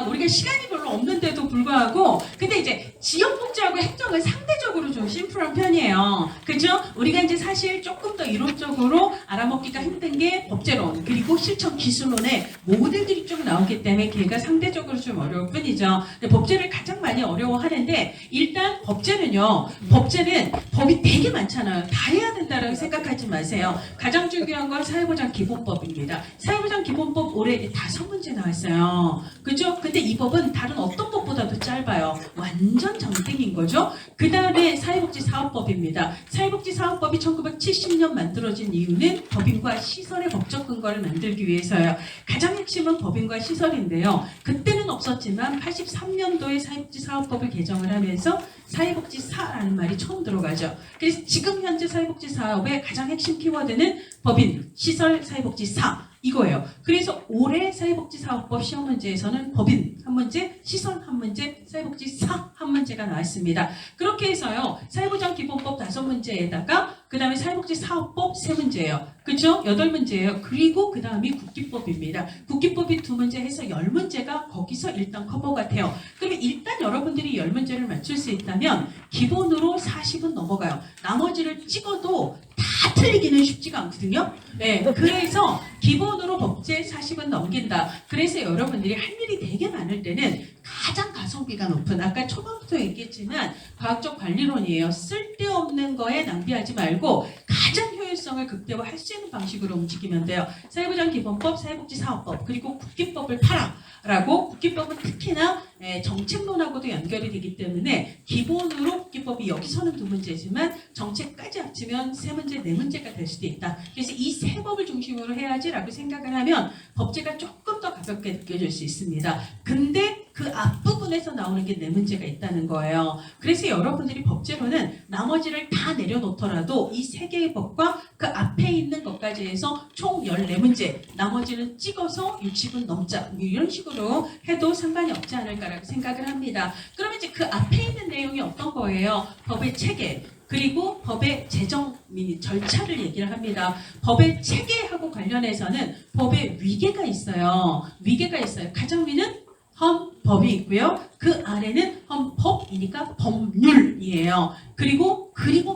우리가 시간이 별로 없는데도 불구하고 근데 이제 지역복지하고 행정은 상대적으로 좀 심플한 편이에요. 그죠? 우리가 이제 사실 조금 더 이론적으로 알아먹기가 힘든 게 법제론 그리고 실천 기술론의 모델들이 좀 나오기 때문에 걔가 상대적으로 좀 어려울 뿐이죠. 근데 법제를 가장 많이 어려워하는데 일단 법제는요. 법제는 법이 되게 많잖아요. 다 해야 된다라고 생각하지 마세요. 가장 중요한 건 사회보장 기본법입니다. 사회보장 기본법 올해 5문제 나왔어요. 그죠? 근데 이 법은 다른 어떤 법보다도 짧아요. 완전 정땡인 거죠. 그 다음에 사회복지사업법입니다. 사회복지사업법이 1970년 만들어진 이유는 법인과 시설의 법적 근거를 만들기 위해서요. 가장 핵심은 법인과 시설인데요. 그때는 없었지만 83년도에 사회복지사업법을 개정을 하면서 사회복지사라는 말이 처음 들어가죠. 그래서 지금 현재 사회복지사업의 가장 핵심 키워드는 법인, 시설, 사회복지사 이거예요. 그래서 올해 사회복지사업법 시험 문제에서는 법인 한 문제, 시설 한 문제, 사회복지사 한 문제가 나왔습니다. 그렇게 해서요. 사회보장기본법 5문제에다가 그 다음에 사회복지사업법 3문제예요. 그렇죠? 8문제예요. 그리고 그 다음이 국기법입니다. 국기법이 2문제 해서 10문제가 거기서 일단 커버가 돼요. 그러면 일단 여러분들이 10문제를 맞출 수 있다면 기본으로 40은 넘어가요. 나머지를 찍어도 다 틀리기는 쉽지가 않거든요. 네, 그래서 기본으로 법제 40은 넘긴다. 그래서 여러분들이 할 일이 되게 많을 때는 가장 가성비가 높은 아까 초반부터 얘기했지만 과학적 관리론이에요. 쓸데없는 거에 낭비하지 말고 가장 효율성을 극대화할 수 있는 방식으로 움직이면 돼요. 사회보장기본법, 사회복지사업법 그리고 국기법을 팔아라고 국기법은 특히나 정책론하고도 연결이 되기 때문에 기본으로 국기법이 여기서는 2문제지만 정책까지 합치면 3문제, 4문제가 될 수도 있다. 그래서 이 3법을 중심으로 해야지라고 생각을 하면 법제가 조금 더 가볍게 느껴질 수 있습니다. 근데 그 앞부분에서 나오는 게 4문제가 있다는 거예요. 그래서 여러분들이 법제로는 나머지를 다 내려놓더라도 이 3개의 법과 그 앞에 있는 것까지 해서 총 14문제 나머지는 찍어서 60은 넘자 이런 식으로 해도 상관이 없지 않을까라고 생각을 합니다. 그러면 이제 그 앞에 있는 내용이 어떤 거예요? 법의 체계 그리고 법의 제정 절차를 얘기를 합니다. 법의 체계하고 관련해서는 법의 위계가 있어요. 위계가 있어요. 가장 위는 헌법이 있고요. 그 아래는 헌법이니까 법률이에요. 그리고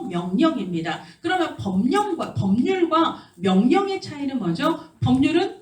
명령입니다. 그러면 법률과 명령의 차이는 뭐죠? 법률은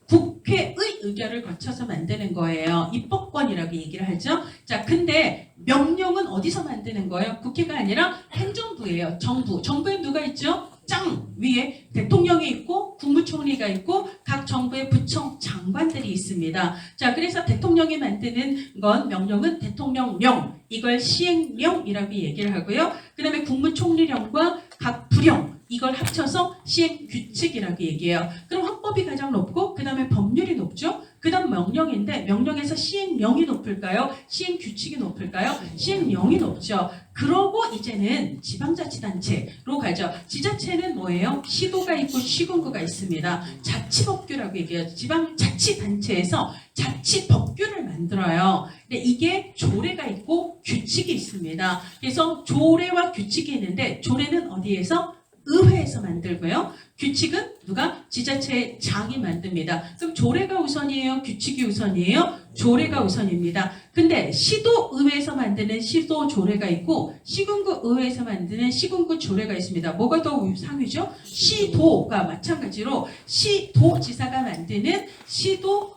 국회의 의결을 거쳐서 만드는 거예요. 입법권이라고 얘기를 하죠. 자, 근데 명령은 어디서 만드는 거예요? 국회가 아니라 행정부예요. 정부에 누가 있죠? 짱 위에 대통령이 있고 국무총리가 있고 각 정부의 부처 장관들이 있습니다. 자, 그래서 대통령이 만드는 건 명령은 대통령령 이걸 시행령이라고 얘기를 하고요. 그 다음에 국무총리령과 각 부령 이걸 합쳐서 시행규칙이라고 얘기해요. 그럼 헌법이 가장 높고 그 다음에 법률이 높죠. 그 다음 명령인데 명령에서 시행령이 높을까요? 시행규칙이 높을까요? 시행령이 높죠. 그러고 이제는 지방자치단체로 가죠. 지자체는 뭐예요? 시도가 있고 시군구가 있습니다. 자치법규라고 얘기해요. 지방자치단체에서 자치법규를 만들어요. 근데 이게 조례가 있고 규칙이 있습니다. 그래서 조례와 규칙이 있는데 조례는 어디에서? 의회에서 만들고요. 규칙은 누가? 지자체 장이 만듭니다. 그럼 조례가 우선이에요? 규칙이 우선이에요? 조례가 우선입니다. 근데 시도의회에서 만드는 시도조례가 있고 시군구 의회에서 만드는 시군구 조례가 있습니다. 뭐가 더 상위죠? 시도가 마찬가지로 시도지사가 만드는 시도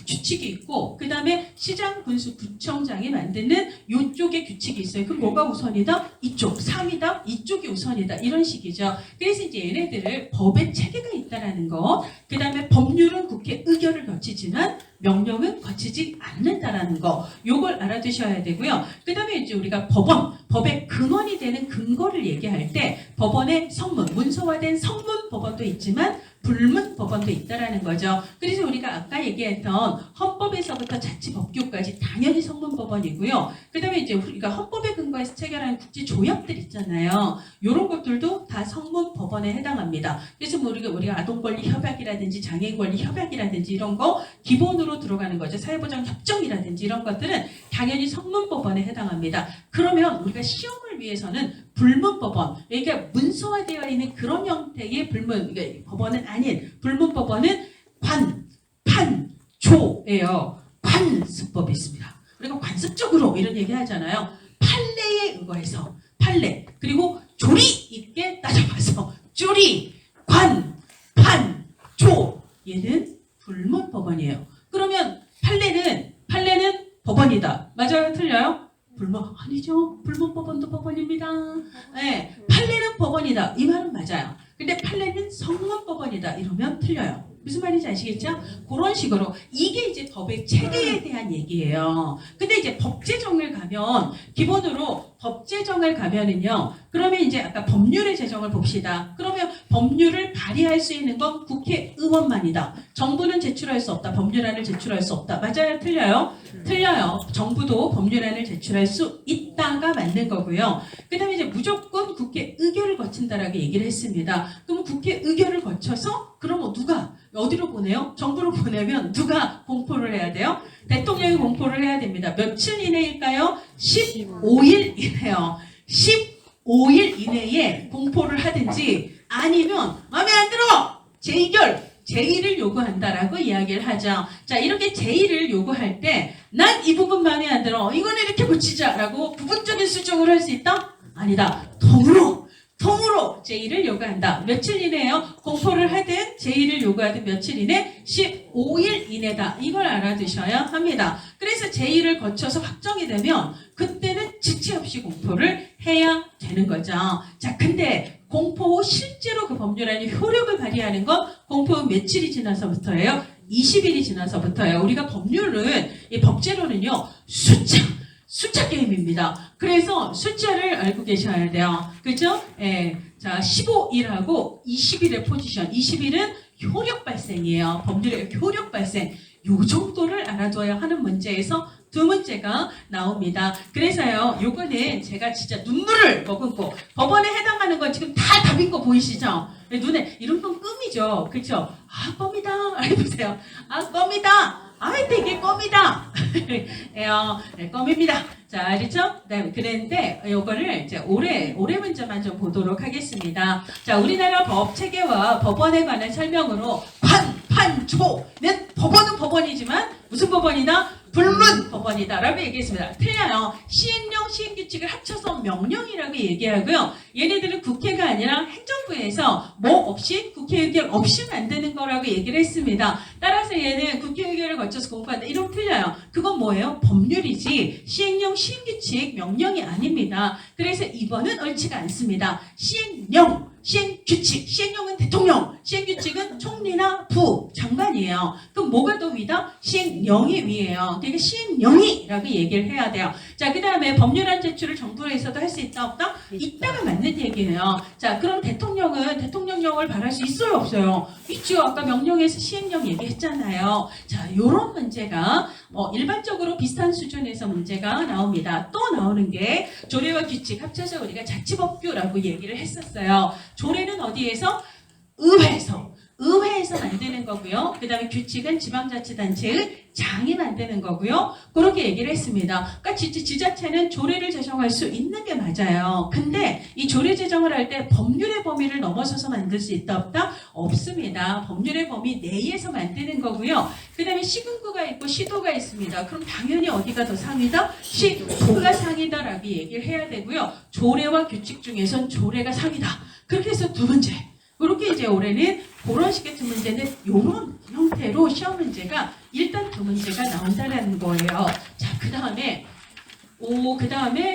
규칙이 있고 그 다음에 시장, 군수, 구청장이 만드는 이쪽에 규칙이 있어요. 그럼 뭐가 우선이다? 이쪽, 상위다? 이쪽이 우선이다. 이런 식이죠. 그래서 이제 얘네들을 법의 체계가 있다라는 거. 그 다음에 법률은 국회 의결을 거치지만 명령은 거치지 않는다라는 거. 요걸 알아두셔야 되고요. 그 다음에 이제 우리가 법의 근원이 되는 근거를 얘기할 때 법원의 성문, 문서화된 성문 법원도 있지만 불문 법원도 있다라는 거죠. 그래서 우리가 아까 얘기했던 헌법에서부터 자치법규까지 당연히 성문 법원이고요. 그 다음에 이제 우리가 헌법에 근거해서 체결한 국제 조약들 있잖아요. 이런 것들도 다 성문 법원에 해당합니다. 그래서 우리가 아동권리 협약이라든지 장애인권리 협약이라든지 이런 거 기본으로 들어가는 거죠. 사회보장 협정이라든지 이런 것들은 당연히 성문 법원에 해당합니다. 그러면 우리가 시험을 위해서는 불문법원, 그러니까 문서화되어 있는 그런 형태의 법원은 아닌 불문법원은 관, 판, 조 조예요. 관습법이 있습니다. 우리가 관습적으로 이런 얘기 하잖아요. 판례에 의거해서 판례 그리고 조리 있게 따져봐서 조리, 관, 판, 조 얘는 불문법원이에요. 그러면 판례는 법원이다. 맞아요? 틀려요? 아니죠. 불문법원도 법원입니다. 네, 판례는 법원이다. 이 말은 맞아요. 근데 판례는 성문법원이다. 이러면 틀려요. 무슨 말인지 아시겠죠? 그런 식으로 이게 이제 법의 체계에 대한 얘기예요. 근데 이제 법제정을 가면 기본으로 법제정을 가면은요. 그러면 이제 아까 법률의 제정을 봅시다. 그러면 법률을 발의할 수 있는 건 국회의원만이다. 정부는 제출할 수 없다. 법률안을 제출할 수 없다. 맞아요? 틀려요? 틀려요. 정부도 법률안을 제출할 수 있다가 맞는 거고요. 그 다음에 이제 무조건 국회 의결을 거친다라고 얘기를 했습니다. 그럼 국회 의결을 거쳐서 그럼 누가 어디로 보내요? 정부로 보내면 누가 공포를 해야 돼요? 대통령이 공포를 해야 됩니다. 며칠 이내일까요? 15일 이내요. 15일 이내에 공포를 하든지 아니면 마음에 안 들어! 제의를 요구한다라고 이야기를 하죠. 자, 이렇게 제의를 요구할 때 난 이 부분 마음에 안 들어. 이거는 이렇게 고치자라고 부분적인 수정을 할 수 있다? 아니다. 통으로 제의를 요구한다. 며칠 이내요? 공포를 하든 제의를 요구하든 며칠 이내? 15일 이내다. 이걸 알아두셔야 합니다. 그래서 제의를 거쳐서 확정이 되면 그때는 지체 없이 공포를 해야 되는 거죠. 자, 근데 공포 후 실제로 그 법률안이 효력을 발휘하는 건 공포 후 며칠이 지나서부터예요? 20일이 지나서부터예요. 우리가 법률은, 이 법제로는요, 숫자 게임입니다. 그래서 숫자를 알고 계셔야 돼요. 그죠? 예. 자, 15일하고 20일의 포지션. 20일은 효력 발생이에요. 법률의 효력 발생. 요 정도를 알아둬야 하는 문제에서 두 문제가 나옵니다. 그래서요, 요거는 제가 진짜 눈물을 머금고 법원에 해당하는 건 지금 다 답인 거 보이시죠? 눈에 이런 건 꿈이죠. 그렇죠? 아, 껌이다. 해보세요. 아, 껌이다. 아, 되게 껌이다. 네, 껌입니다. 자, 알겠죠? 네, 그랬는데 요거를 이제 올해 문제만 좀 보도록 하겠습니다. 자, 우리나라 법 체계와 법원에 관한 설명으로 판초는 법원은 법원이지만 무슨 법원이다? 불문법원이다 라고 얘기했습니다. 틀려요. 시행령, 시행규칙을 합쳐서 명령이라고 얘기하고요. 얘네들은 국회가 아니라 행정부에서 뭐 없이 국회 의결 없이 만드는 거라고 얘기를 했습니다. 따라서 얘는 국회 의결을 거쳐서 공부한다. 이러면 틀려요. 그건 뭐예요? 법률이지 시행령, 시행규칙, 명령이 아닙니다. 그래서 이번은 옳지가 않습니다. 시행령, 시행규칙, 시행령은 대통령, 시행규칙은 총리나 장관이에요. 그럼 뭐가 더 위다? 시행령이 위에요. 그러니까 시행령이라고 얘기를 해야 돼요. 자, 그 다음에 법률안 제출을 정부에서도 할 수 있다 없다? 있다가 맞는 얘기예요. 자, 그럼 대통령은 대통령령을 발할 수 있어요 없어요? 있죠. 아까 명령에서 시행령 얘기했잖아요. 자, 요런 문제가 일반적으로 비슷한 수준에서 문제가 나옵니다. 또 나오는 게 조례와 규칙 합쳐서 우리가 자치법규라고 얘기를 했었어요. 조례는 어디에서? 의회에서 만드는 거고요. 그 다음에 규칙은 지방자치단체의 장이 만드는 거고요. 그렇게 얘기를 했습니다. 그러니까 지자체는 조례를 제정할 수 있는 게 맞아요. 근데 이 조례 제정을 할 때 법률의 범위를 넘어서서 만들 수 있다 없다? 없습니다. 법률의 범위 내에서 만드는 거고요. 그 다음에 시군구가 있고 시도가 있습니다. 그럼 당연히 어디가 더 상위다? 시도가 상위다라고 얘기를 해야 되고요. 조례와 규칙 중에선 조례가 상위다. 그렇게 해서 두 문제. 그렇게 이제 올해는 그런 식의 두 문제는 이런 형태로 시험 문제가 일단 두 문제가 나온다는 거예요. 자, 그 다음에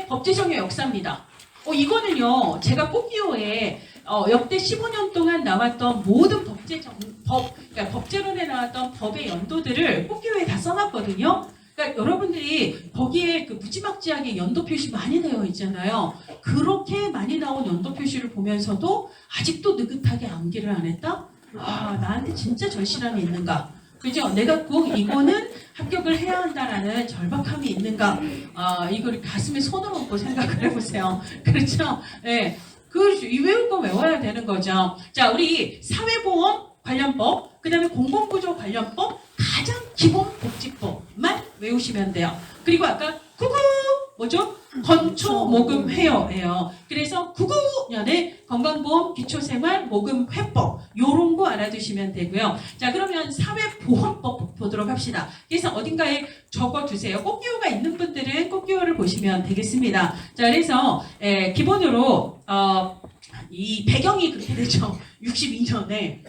법제정의 역사입니다. 이거는요, 제가 꼭기호에 역대 15년 동안 나왔던 모든 그러니까 법제론에 나왔던 법의 연도들을 꼭기호에 다 써놨거든요. 그러니까 여러분들이 거기에 그 무지막지하게 연도 표시 많이 되어 있잖아요. 그렇게 많이 나온 연도 표시를 보면서도 아직도 느긋하게 암기를 안 했다? 아, 나한테 진짜 절실함이 있는가? 그죠? 내가 꼭 이거는 합격을 해야 한다라는 절박함이 있는가? 아, 이걸 가슴에 손을 얹고 생각을 해보세요. 그렇죠? 네. 이 외울 거 외워야 되는 거죠. 자, 우리 사회보험 관련법, 그 다음에 공공구조 관련법, 가장 기본 복지법만 외우시면 돼요. 그리고 아까 구구 뭐죠? 건초모금회여예요. 그래서 99년에 건강보험 기초생활모금회법 요런 거 알아두시면 되고요. 자, 그러면 사회보험법 보도록 합시다. 그래서 어딘가에 적어두세요. 꼭기호가 있는 분들은 꼭기호를 보시면 되겠습니다. 자, 그래서 기본으로 이 배경이 그렇게 되죠. 62년에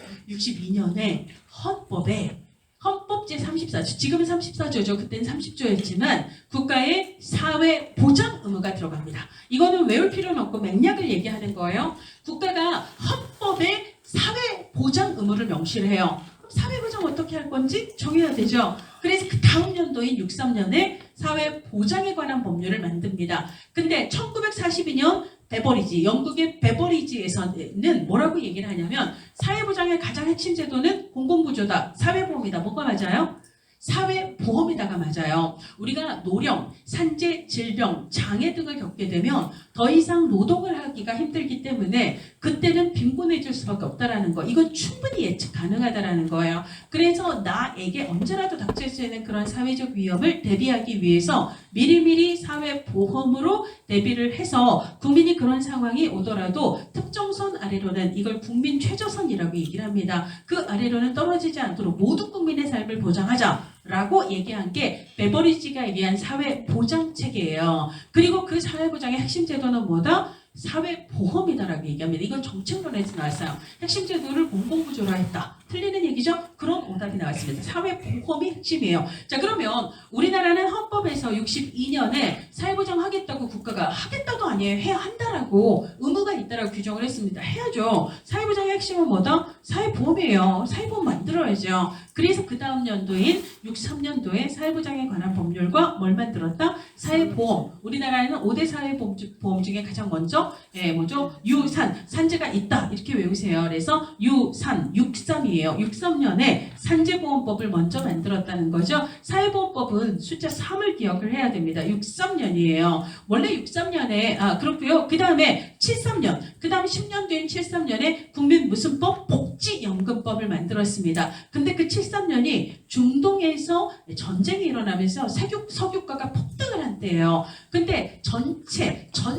헌법 제34조, 지금은 34조죠. 그때는 30조였지만 국가의 사회 보장 의무가 들어갑니다. 이거는 외울 필요는 없고 맥락을 얘기하는 거예요. 국가가 헌법에 사회 보장 의무를 명시를 해요. 사회 보장 어떻게 할 건지 정해야 되죠. 그래서 그 다음 연도인 63년에 사회 보장에 관한 법률을 만듭니다. 근데 1942년 베버리지, 영국의 베버리지에서는 뭐라고 얘기를 하냐면 사회보장의 가장 핵심 제도는 공공구조다, 사회보험이다. 뭐가 맞아요? 사회보험이다가 맞아요. 우리가 노령, 산재, 질병, 장애 등을 겪게 되면 더 이상 노동을 하기가 힘들기 때문에 그때는 빈곤해질 수밖에 없다라는 거. 이건 충분히 예측 가능하다라는 거예요. 그래서 나에게 언제라도 닥칠 수 있는 그런 사회적 위험을 대비하기 위해서 미리미리 사회보험으로 대비를 해서 국민이 그런 상황이 오더라도 특정 선 아래로는 이걸 국민 최저선이라고 얘기를 합니다. 그 아래로는 떨어지지 않도록 모든 국민의 삶을 보장하자. 라고 얘기한 게 베버리지가 얘기한 사회보장체계예요. 그리고 그 사회보장의 핵심 제도는 뭐다? 사회보험이다라고 얘기합니다. 이건 정책론에서 나왔어요. 핵심 제도를 공공구조로 했다. 틀리는 얘기죠? 그런 오답이 나왔습니다. 사회보험이 핵심이에요. 자, 그러면 우리나라는 헌법에서 62년에 사회보장 하겠다고 국가가 하겠다도 아니에요. 해야 한다라고 의무가 있다라고 규정을 했습니다. 해야죠. 사회보장의 핵심은 뭐다? 사회보험이에요. 사회보험 만들어야죠. 그래서 그 다음 연도인 63년도에 사회보장에 관한 법률과 뭘 만들었다? 사회보험. 우리나라에는 5대 사회보험 중에 가장 먼저 뭐죠? 유산, 산재가 있다. 이렇게 외우세요. 그래서 유산, 63이에요. 63년에 산재보험법을 먼저 만들었다는 거죠. 사회보험법은 숫자 3을 기억을 해야 됩니다. 63년이에요. 원래 63년에 그렇고요. 그 다음에 73년, 그 다음에 10년 뒤인 73년에 국민무슨법, 복지연금법을 만들었습니다. 근데 그 73년이 중동에서 전쟁이 일어나면서 석유가가 폭등을 한대요. 근데 전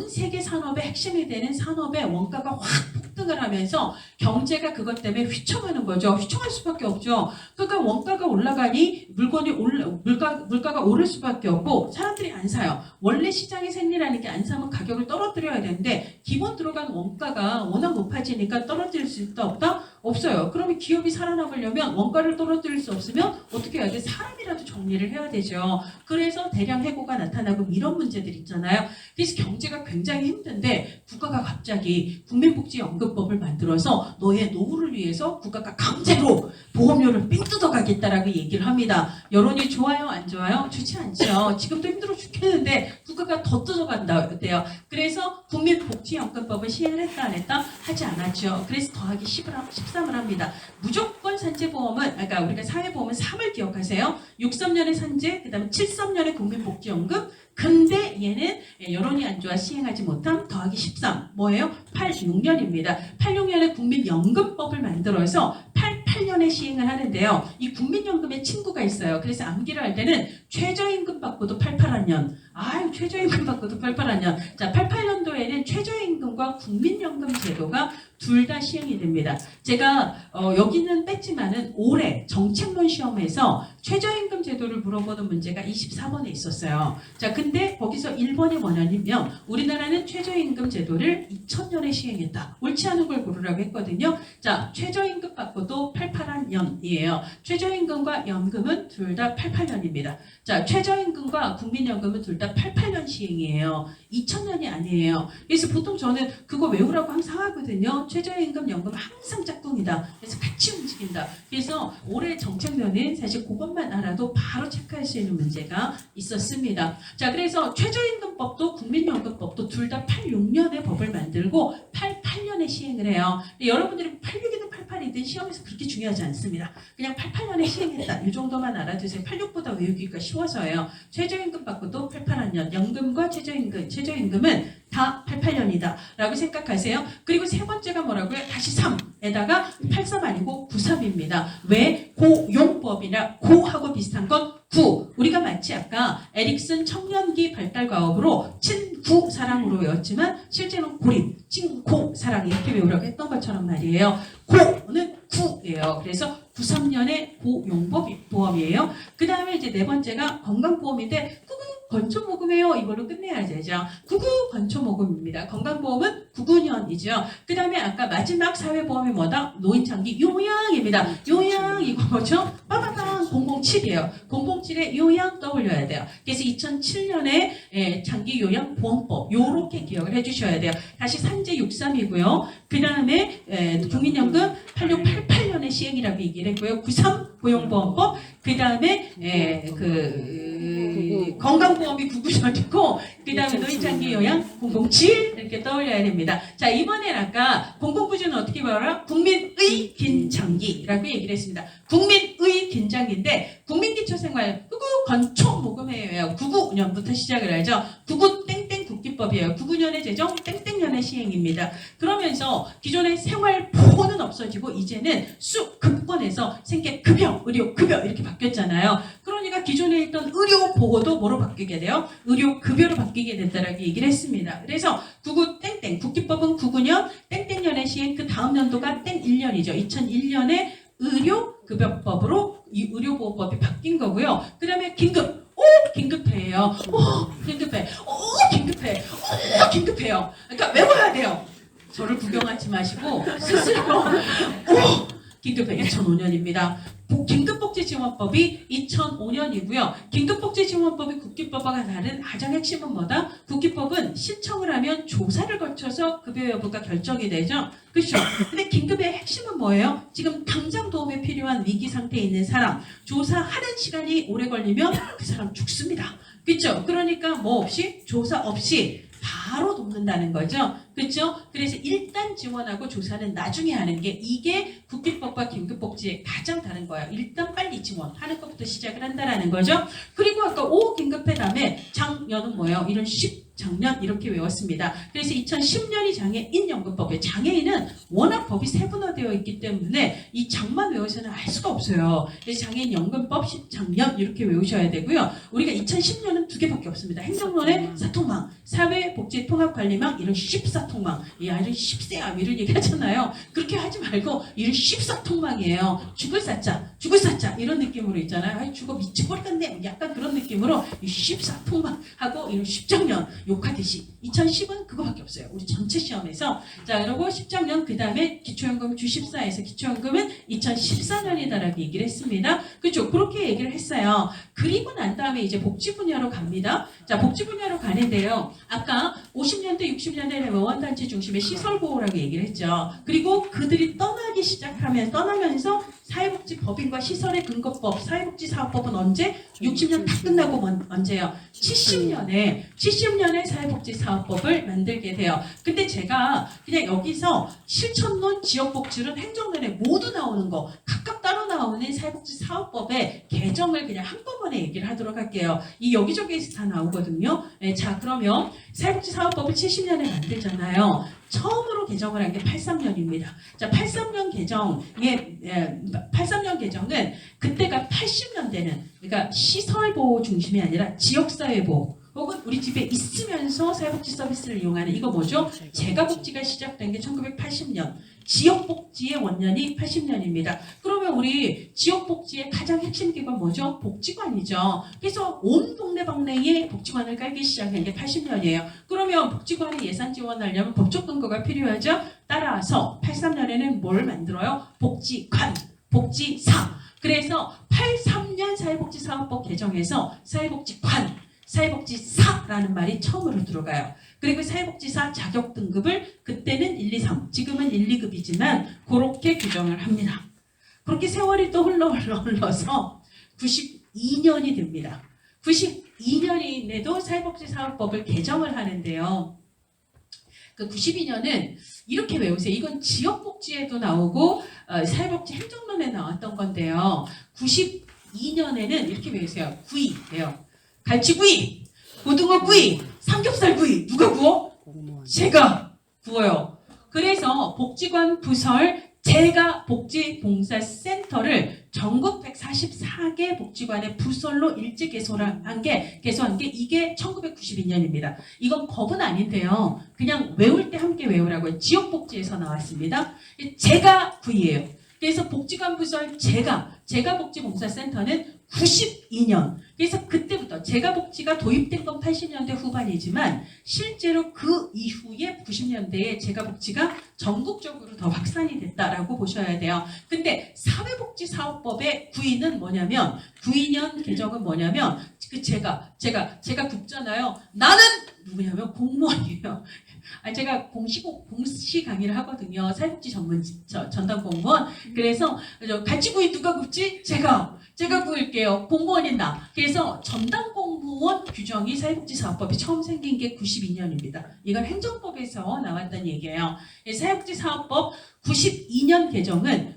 세계 산업의 핵심이 되는 산업의 원가가 확 폭등을 하면서 경제가 그것 때문에 휘청하는 거죠. 휘청할 수밖에 없죠. 그러니까 원가가 올라가니 물가가 오를 수밖에 없고 사람들이 안 사요. 원래 시장의 생리라는 게 안 사면 가격을 떨어뜨려야 되는데 기본 들어간 원가가 워낙 높아지니까 떨어뜨릴 수 있다 없다? 없어요. 그러면 기업이 살아남으려면 원가를 떨어뜨릴 수 없으면 어떻게 해야 돼? 사람이라도 정리를 해야 되죠. 그래서 대량 해고가 나타나고 이런 문제들 있잖아요. 그래서 경제가 굉장히 힘든데 국가가 갑자기 국민복지연금법을 만들어서 너의 노후를 위해서 국가가 강제로 보험료를 삥 뜯어가겠다라고 얘기를 합니다. 여론이 좋아요? 안 좋아요? 좋지 않죠. 지금도 힘들어 죽겠는데 국가가 더 뜯어간다대요. 그래서 국민복지연금법을 시행을 했다 안 했다? 하지 않았죠. 그래서 더하기 13을 합니다. 무조건 산재보험은, 그러니까 우리가 사회보험은 3을 기억하세요. 63년에 산재, 그 다음에 73년에 국민복지연금, 근데 얘는 여론이 안 좋아 시행하지 못한 더하기 13. 뭐예요? 86년입니다. 86년에 국민연금법을 만들어서 88년에 시행을 하는데요. 이 국민연금의 친구가 있어요. 그래서 암기를 할 때는 최저임금 받고도 88년. 아유, 최저임금 받고도 88년. 자, 88년도에는 최저임금과 국민연금 제도가 둘 다 시행이 됩니다. 제가 여기는 뺐지만은 올해 정책론 시험에서 최저임금 제도를 물어보는 문제가 24번에 있었어요. 자, 근데 거기서 1번이 뭐냐면 우리나라는 최저임금 제도를 2000년에 시행했다. 옳지 않은 걸 고르라고 했거든요. 자, 최저임금 받고도 88년이에요. 최저임금과 연금은 둘 다 88년입니다. 자, 최저임금과 국민연금은 둘 다 88년 시행이에요. 2000년이 아니에요. 그래서 보통 저는 그거 외우라고 항상 하거든요. 최저임금, 연금 항상 짝꿍이다. 그래서 같이 움직인다. 그래서 올해 정책면은 사실 그것만 알아도 바로 체크할 수 있는 문제가 있었습니다. 자, 그래서 최저임금법도 국민연금법도 둘 다 86년에 법을 만들고 88년에 시행을 해요. 여러분들이 86이든 88이든 시험에서 그렇게 중요하지 않습니다. 그냥 88년에 시행했다. 이 정도만 알아두세요. 86보다 외우기가 쉬워서예요. 최저임금 받고도 88년, 연금과 최저임금은 다 88년이다 라고 생각하세요. 그리고 세 번째가 뭐라고요? 다시 3에다가 83 아니고 93입니다. 왜? 고용법이나 고하고 비슷한 건 구, 우리가 마치 아까 에릭슨 청년기 발달과업으로 친구 사랑으로 외웠지만 실제로는 고립, 친고 사랑 이렇게 외우라고 했던 것처럼 말이에요. 고는 구예요. 그래서 93년에 고용보험이에요. 그 다음에 이제 네 번째가 건강보험인데 건초모금이에요. 이걸로 끝내야 되죠. 건초모금입니다. 건강보험은 99년이죠. 그 다음에 아까 마지막 사회보험이 뭐다? 노인장기 요양입니다. 요양 이거 뭐죠? 빠바방 007이에요. 007에 요양 떠올려야 돼요. 그래서 2007년에 장기 요양 보험법 요렇게 기억을 해주셔야 돼요. 다시 산재 63이고요. 그 다음에 국민연금 8688년에 시행이라고 얘기를 했고요. 93 고용보험법 그 다음에 건강보험이 99년이고 그 다음에 노인장기 요양 007 이렇게 떠올려야 됩니다. 자 이번엔 아까 공공부주는 어떻게 말하라? 국민의 긴장기라고 얘기를 했습니다. 국민의 긴장기인데 국민기초생활 건초모금회예요. 99년부터 시작을 하죠. 99 땡땡 국기법이에요. 99년에 제정 땡땡년에 시행입니다. 그러면서 기존의 생활보호는 없어지고 이제는 수급권에서 생계급여, 의료급여 이렇게 바뀌었잖아요. 그러니까 기존에 있던 의료보호도 뭐로 바뀌게 돼요? 의료급여로 바뀌게 됐다라고 얘기를 했습니다. 그래서 99 땡땡 국기법은 99년 땡땡년에 시행 그 다음 연도가 땡 1년이죠. 2001년에 의료급여법으로 이 의료보호법이 바뀐 거고요. 그 다음에 긴급 긴급해요. 긴급해. 긴급해. 긴급해요. 그러니까 외워야 돼요. 저를 구경하지 마시고 스스로 긴급해. 2005년입니다. 긴급복지지원법이 2005년이고요. 긴급복지지원법이 국기법과 다른 가장 핵심은 뭐다? 국기법은 신청을 하면 조사를 거쳐서 급여 여부가 결정이 되죠. 그렇죠? 근데 긴급의 핵심은 뭐예요? 지금 당장 도움이 필요한 위기 상태에 있는 사람 조사하는 시간이 오래 걸리면 그 사람 죽습니다. 그렇죠? 그러니까 뭐 없이 조사 없이 바로 돕는다는 거죠. 그렇죠? 그래서 일단 지원하고 조사는 나중에 하는 게 이게 국기법과 긴급복지의 가장 다른 거예요. 일단 빨리 지원하는 것부터 시작을 한다는 거죠. 그리고 아까 긴급회 다음에 장년은 뭐예요? 이런 장년 이렇게 외웠습니다. 그래서 2010년이 장애인연금법이에요. 장애인은 워낙 법이 세분화되어 있기 때문에 이 장만 외워서는 알 수가 없어요. 그래서 장애인연금법 10장년 이렇게 외우셔야 되고요. 우리가 2010년은 두 개밖에 없습니다. 행정론의 사통망, 사회복지통합관리망 이런 14통망. 야 이런 10세야 이런 얘기 하잖아요. 그렇게 하지 말고 이런 14통망이에요. 죽을 사자 이런 느낌으로 있잖아요. 아이 죽어 미쳐버리겠네 약간 그런 느낌으로 이 14통망하고 이런 10장년 욕하듯이 2010은 그거밖에 없어요. 우리 전체 시험에서. 자 그리고 10장년 그 다음에 기초연금 주14에서 기초연금은 2014년이다라고 얘기를 했습니다. 그렇죠? 그렇게 얘기를 했어요. 그리고 난 다음에 이제 복지 분야로 갑니다. 자 복지 분야로 가는데요. 아까 50년대 60년대 원단체 중심의 시설보호라고 얘기를 했죠. 그리고 그들이 떠나면서 사회복지법인과 시설의 근거법, 사회복지사업법은 언제? 60년 다 끝나고 언제요? 70년에 사회복지사업법을 만들게 돼요. 근데 제가 그냥 여기서 실천론, 지역복지론, 행정론에 모두 나오는 거 각각 따로 나오는 사회복지사업법의 개정을 그냥 한꺼번에 얘기를 하도록 할게요. 이 여기저기에서 다 나오거든요. 네, 자 그러면 사회복지사업법을 70년에 만들잖아요. 처음으로 개정을 한 게 83년입니다. 자, 83년 개정은 그때가 80년대는 그러니까 시설보호 중심이 아니라 지역사회보호 혹은 우리 집에 있으면서 사회복지 서비스를 이용하는 이거 뭐죠? 재가복지가 시작된 게 1980년. 지역복지의 원년이 80년입니다. 그러면 우리 지역복지의 가장 핵심 기관 뭐죠? 복지관이죠. 그래서 온 동네방네에 복지관을 깔기 시작한 게 80년이에요. 그러면 복지관에 예산 지원하려면 법적 근거가 필요하죠. 따라서 83년에는 뭘 만들어요? 복지관, 복지사. 그래서 83년 사회복지사업법 개정에서 사회복지관, 사회복지사라는 말이 처음으로 들어가요. 그리고 사회복지사 자격 등급을 그때는 1, 2, 3, 지금은 1, 2급이지만 그렇게 규정을 합니다. 그렇게 세월이 또 흘러서 92년이 됩니다. 92년인데도 사회복지사업법을 개정을 하는데요. 그 92년은 이렇게 외우세요. 이건 지역복지에도 나오고 사회복지 행정론에 나왔던 건데요. 92년에는 이렇게 외우세요. 구이예요. 갈치구이, 고등어구이, 삼겹살구이. 누가 구워? 제가 구워요. 그래서 복지관 부설 제가 복지봉사센터를 전국 144개 복지관의 부설로 일제 개소한 게 이게 1992년입니다. 이건 법은 아닌데요. 그냥 외울 때 함께 외우라고요. 지역복지에서 나왔습니다. 제가 구이에요. 그래서 복지관 부설 제가 복지봉사센터는 92년. 그래서 그때부터 제가복지가 도입된 건 80년대 후반이지만 실제로 그 이후에 90년대에 제가복지가 전국적으로 더 확산이 됐다라고 보셔야 돼요. 근데 사회복지사업법의 구인은 뭐냐면 92년 개정은 뭐냐면 그 제가 굽잖아요. 나는 누구냐면 공무원이에요. 제가 공시 강의를 하거든요. 사회복지 전담 공무원. 그래서 같이 구이 누가 굽지? 제가 구일게요. 공무원인 나. 그래서 전담 공무원 규정이 사회복지사업법이 처음 생긴 게 92년입니다. 이건 행정법에서 나왔던 얘기예요. 사회복지사업법 92년 개정은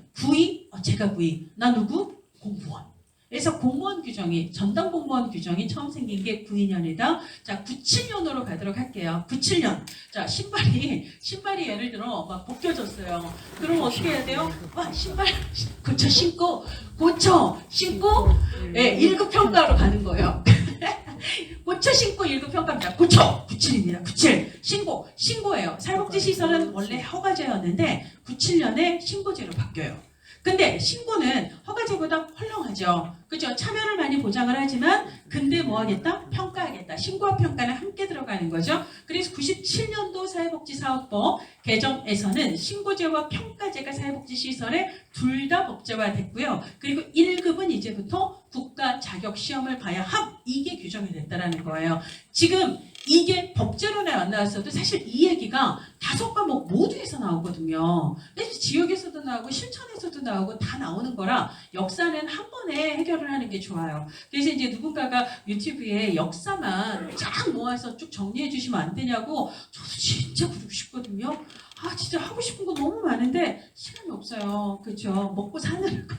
제가 구이, 나 누구? 공무원. 그래서 공무원 규정이 전담 공무원 규정이 처음 생긴 게 92년이다. 자, 97년으로 가도록 할게요. 97년. 자, 신발이 예를 들어 막 벗겨졌어요. 그럼 어떻게 해야 돼요? 신발 고쳐 신고 1급 평가로 가는 거예요. 고쳐 신고 1급 평가입니다. 97입니다. 97 신고예요. 사회복지시설은 원래 허가제였는데 97년에 신고제로 바뀌어요. 근데 신고는 허가제보다 헐렁하죠. 그죠? 참여를 많이 보장을 하지만 근데 뭐 하겠다? 평가하겠다. 신고와 평가는 함께 들어가는 거죠. 그래서 97년도 사회복지사업법 개정에서는 신고제와 평가제가 사회복지시설에 둘 다 법제화됐고요. 그리고 1급은 이제부터 국가 자격 시험을 봐야 함! 이게 규정이 됐다는 거예요. 지금 이게 법제로는 안 나왔어도 사실 이 얘기가 5과목 모두에서 나오거든요. 그래서 지역에서도 나오고 실천에서도 나오고 다 나오는 거라 역사는 한 번에 해결을 하는 게 좋아요. 그래서 이제 누군가가 유튜브에 역사만 쫙 모아서 쭉 정리해 주시면 안 되냐고 저도 진짜 그러고 싶거든요. 진짜 하고 싶은 거 너무 많은데 시간이 없어요. 그렇죠? 먹고 사느라고.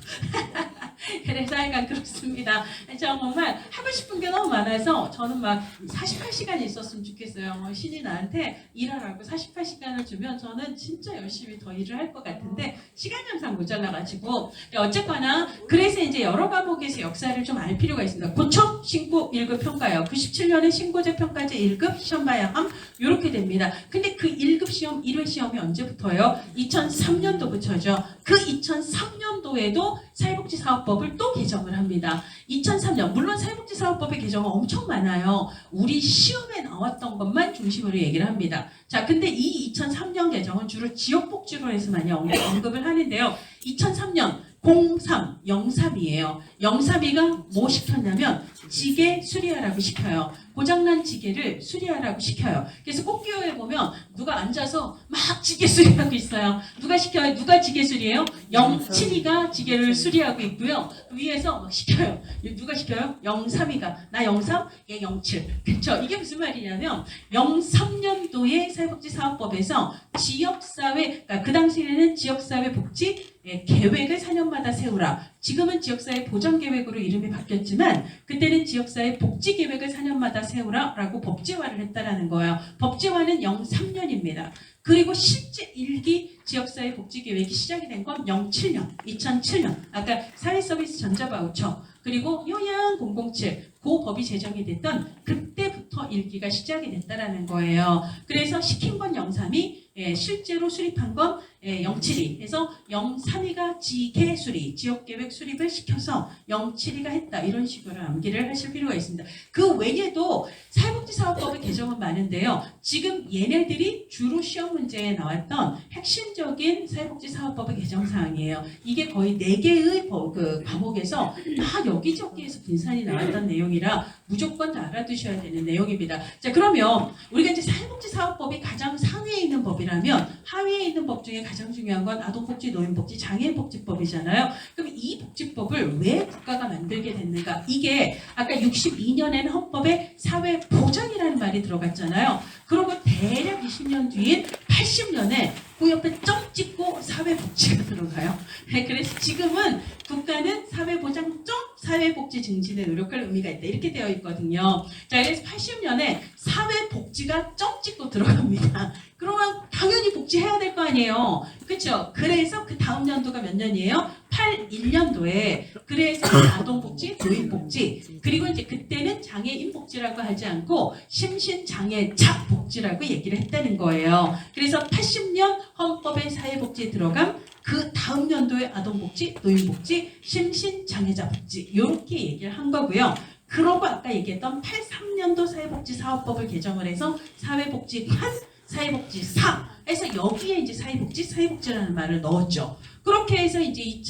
그래서 하여간 그렇습니다. 정말 하고 싶은 게 너무 많아서 저는 막 48시간이 있었으면 좋겠어요. 신이 나한테 일하라고 48시간을 주면 저는 진짜 열심히 더 일을 할 것 같은데 시간이 항상 모자라가지고 어쨌거나 그래서 이제 여러 과목에서 역사를 좀 알 필요가 있습니다. 고쳐 신고 1급 평가요. 97년에 신고제 평가제 1급 시험 봐야 함 이렇게 됩니다. 근데 그 1급 시험 1회 시험이 언제부터요? 2003년도부터죠. 그 2003년도에도 사회복지사업법을 또 개정을 합니다. 2003년 물론 사회복지사업법의 개정은 엄청 많아요. 우리 시험에 나왔던 것만 중심으로 얘기를 합니다. 자, 근데 이 2003년 개정은 주로 지역복지로 해서 많이 언급을 하는데요. 2003년 03이에요. 03이가 뭐 시켰냐면 지게 수리하라고 시켜요. 고장난 지게를 수리하라고 시켜요. 그래서 꽃기호에 보면 누가 앉아서 막 지게 수리하고 있어요. 누가 시켜요? 누가 지게 수리해요? 07이가 지게를 수리하고 있고요. 위에서 막 시켜요. 누가 시켜요? 03이가. 나 03? 얘 07. 그렇죠? 이게 무슨 말이냐면 03년도에 사회복지사업법에서 지역사회, 그러니까 그 당시에는 지역사회 복지 계획을 4년마다 세우라. 지금은 지역사회 보전계획으로 이름이 바뀌었지만 그때는 지역사회 복지계획을 4년마다 세우라라고 법제화를 했다라는 거예요. 법제화는 03년입니다. 그리고 실제 1기 지역사회 복지계획이 시작이 된 건 2007년. 아까 사회서비스 전자바우처 그리고 요양 007 그 법이 제정이 됐던 그때부터 1기가 시작이 됐다라는 거예요. 그래서 시킨 건 03이 실제로 수립한 건 072 해서 032가 지계 수립, 지역계획 수립을 시켜서 072가 했다. 이런 식으로 암기를 하실 필요가 있습니다. 그 외에도 사회복지사업법의 개정은 많은데요. 지금 얘네들이 주로 시험 문제에 나왔던 핵심적인 사회복지사업법의 개정사항이에요. 이게 거의 4개의 과목에서 다 여기저기에서 분산이 나왔던 내용이라 무조건 다 알아두셔야 되는 내용입니다. 자, 그러면 우리가 이제 사회복지사업법이 가장 상위에 있는 법이라면 하위에 있는 법 중에 가장 중요한 건 아동복지, 노인복지, 장애인복지법이잖아요. 그럼 이 복지법을 왜 국가가 만들게 됐는가? 이게 아까 62년에는 헌법에 사회보장이라는 말이 들어갔잖아요. 그러고 대략 20년 뒤인 80년에 그 옆에 점 찍고 사회복지가 들어가요. 네, 그래서 지금은 국가는 사회보장 점 사회복지 증진에 노력할 의미가 있다. 이렇게 되어 있거든요. 자, 그래서 80년에 사회복지가 점 찍고 들어갑니다. 그러면 당연히 복지해야 될 거 아니에요. 그렇죠? 그래서 그 다음 연도가 몇 년이에요? 81년도에 그래서 아동복지, 노인복지 그리고 이제 그때는 장애인복지라고 하지 않고 심신장애자 복지라고 얘기를 했다는 거예요. 그래서 80년 헌법에 사회복지에 들어간 그 다음 연도에 아동복지, 노인복지, 심신장애자 복지 이렇게 얘기를 한 거고요. 그러고 아까 얘기했던 83년도 사회복지사업법을 개정을 해서 사회복지관, 사회복지사 해서 여기에 이제 사회복지라는 말을 넣었죠. 그렇게 해서 이제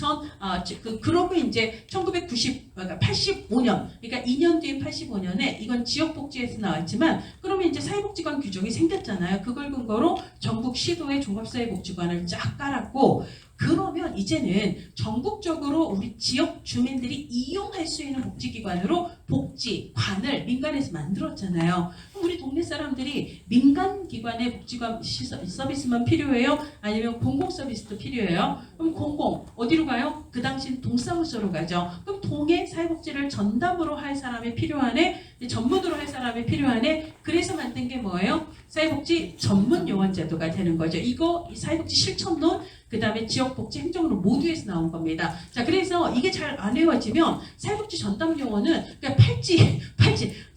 그러고 이제 85년, 그러니까 2년 뒤인 85년에 이건 지역복지에서 나왔지만 그러면 이제 사회복지관 규정이 생겼잖아요. 그걸 근거로 전국 시도의 종합사회복지관을 쫙 깔았고 그러면 이제는 전국적으로 우리 지역 주민들이 이용할 수 있는 복지기관으로 복지관을 민간에서 만들었잖아요. 그럼 우리 동네 사람들이 민간기관의 복지관 서비스만 필요해요? 아니면 공공서비스도 필요해요? 그럼 공공 어디로 가요? 그 당시엔 동사무소로 가죠. 그럼 동에 사회복지를 전담으로 할 사람이 필요하네? 전문으로 할 사람이 필요하네? 그래서 만든 게 뭐예요? 사회복지 전문요원제도가 되는 거죠. 이거 사회복지 실천론 그 다음에 지역복지 행정으로 모두에서 나온 겁니다. 자, 그래서 이게 잘 안 외워지면 사회복지 전담요원은 그냥 팔찌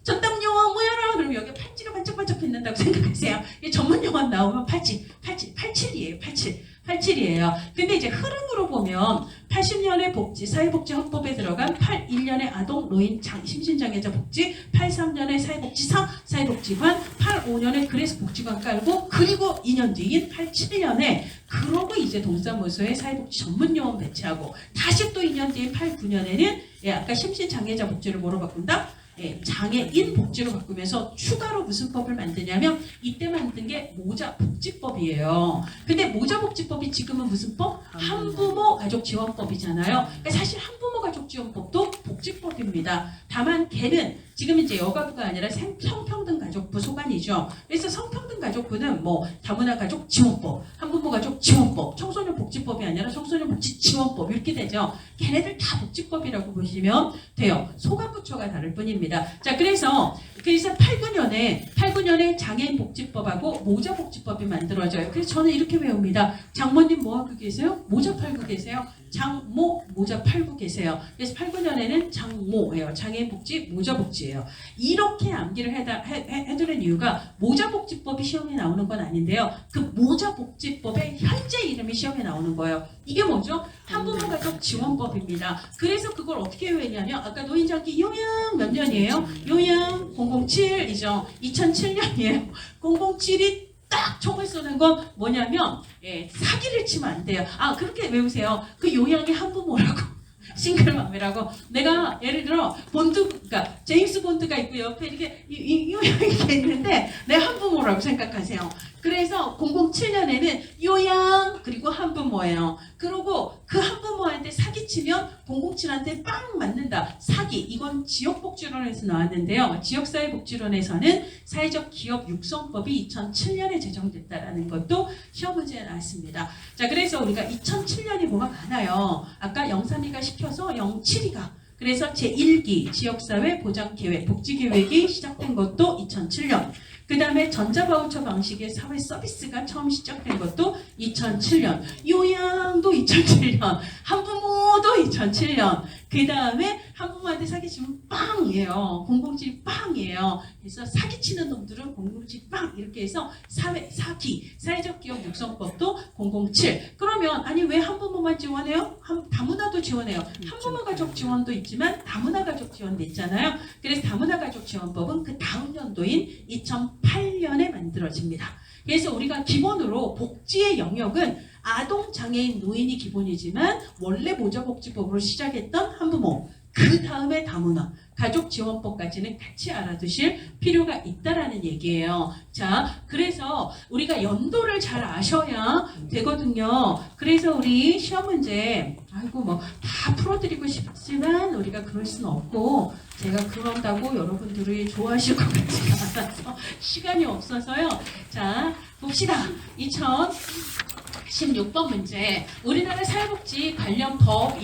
전담요원 모여라 그러면 여기 팔찌가 반짝반짝 빛난다고 생각하세요. 전문요원 나오면 87이에요. 근데 이제 흐름으로 보면 80년에 사회복지 헌법에 들어간 81년에 아동, 노인, 심신장애자 복지, 83년에 사회복지관, 85년에 그래서 복지관 깔고 그리고 2년 뒤인 87년에 그러고 이제 동사무소에 사회복지 전문요원 배치하고 다시 또 2년 뒤인 89년에는 아까 심신장애자 복지를 뭐로 바꾼다? 장애인 복지로 바꾸면서 추가로 무슨 법을 만드냐면 이때 만든 게 모자복지법이에요. 근데 모자복지법이 지금은 무슨 법? 한부모 가족지원법이잖아요. 그러니까 사실 한부모 가족지원법도 복지법입니다. 다만 걔는 지금 이제 여가부가 아니라 성평등가족부 소관이죠. 그래서 성평등가족부는 뭐 다문화 가족 지원법, 한부모 가족 지원법, 청소년 복지법이 아니라 청소년 복지 지원법 이렇게 되죠. 걔네들 다 복지법이라고 보시면 돼요. 소관부처가 다를 뿐입니다. 자, 그래서 89년에 장애인 복지법하고 모자 복지법이 만들어져요. 그래서 저는 이렇게 외웁니다. 장모님 뭐 하고 계세요? 모자 팔고 계세요. 장모 모자 팔고 계세요. 그래서 89년에는 장모예요. 장애인 복지, 모자 복지예요. 이렇게 암기를 해두는 이유가 모자 복지법이 시험에 나오는 건 아닌데요. 그 모자 복지법의 현재 이름이 시험에 나오는 거예요. 이게 뭐죠? 한부모 가족 지원법입니다. 그래서 그걸 어떻게 외우냐면 아까 노인장기 요양 몇 년이에요? 요양 007이죠. 2007년이에요. 007이 딱 총을 쏘는 건 뭐냐면 사기를 치면 안 돼요. 그렇게 외우세요. 그 요양이 한부모라고. 싱글맘이라고. 내가 예를 들어 그러니까 제임스 본드가 있고 옆에 이렇게 요양이 있는데 내 한부모라고 생각하세요. 그래서 007년에는 요양 그리고 한부모예요. 그리고 그 한부모한테 사기치면 007한테 빵 맞는다. 사기. 이건 지역복지론에서 나왔는데요. 지역사회복지론에서는 사회적 기업 육성법이 2007년에 제정됐다라는 것도 시험 문제에 나왔습니다. 자, 그래서 우리가 2007년이 뭐가 많아요. 아까 032가 시켜서 07이가 그래서 제1기 지역사회 보장계획 복지계획이 시작된 것도 2007년. 그 다음에 전자바우처 방식의 사회 서비스가 처음 시작된 것도 2007년. 요양도 2007년. 한부모도 2007년. 그 다음에 한부모한테 사기치면 빵이에요. 007 빵이에요. 그래서 사기치는 놈들은 007 빵 이렇게 해서 사회적 기업 육성법도 007. 그러면 아니 왜 한부모만 지원해요? 다문화도 지원해요. 한부모 가족 지원도 있지만 다문화 가족 지원도 있잖아요. 그래서 다문화 가족 지원법은 그 다음 연도인 2008년에 만들어집니다. 그래서 우리가 기본으로 복지의 영역은 아동, 장애인, 노인이 기본이지만 원래 모자복지법으로 시작했던 한부모, 그 다음에 다문화, 가족지원법까지는 같이 알아두실 필요가 있다라는 얘기예요. 자, 그래서 우리가 연도를 잘 아셔야 되거든요. 그래서 우리 시험 문제 다 풀어드리고 싶지만 우리가 그럴 수는 없고 제가 그런다고 여러분들이 좋아하실 것 같지가 않아서 시간이 없어서요. 자, 봅시다. 2016번 문제. 우리나라 사회복지 관련 법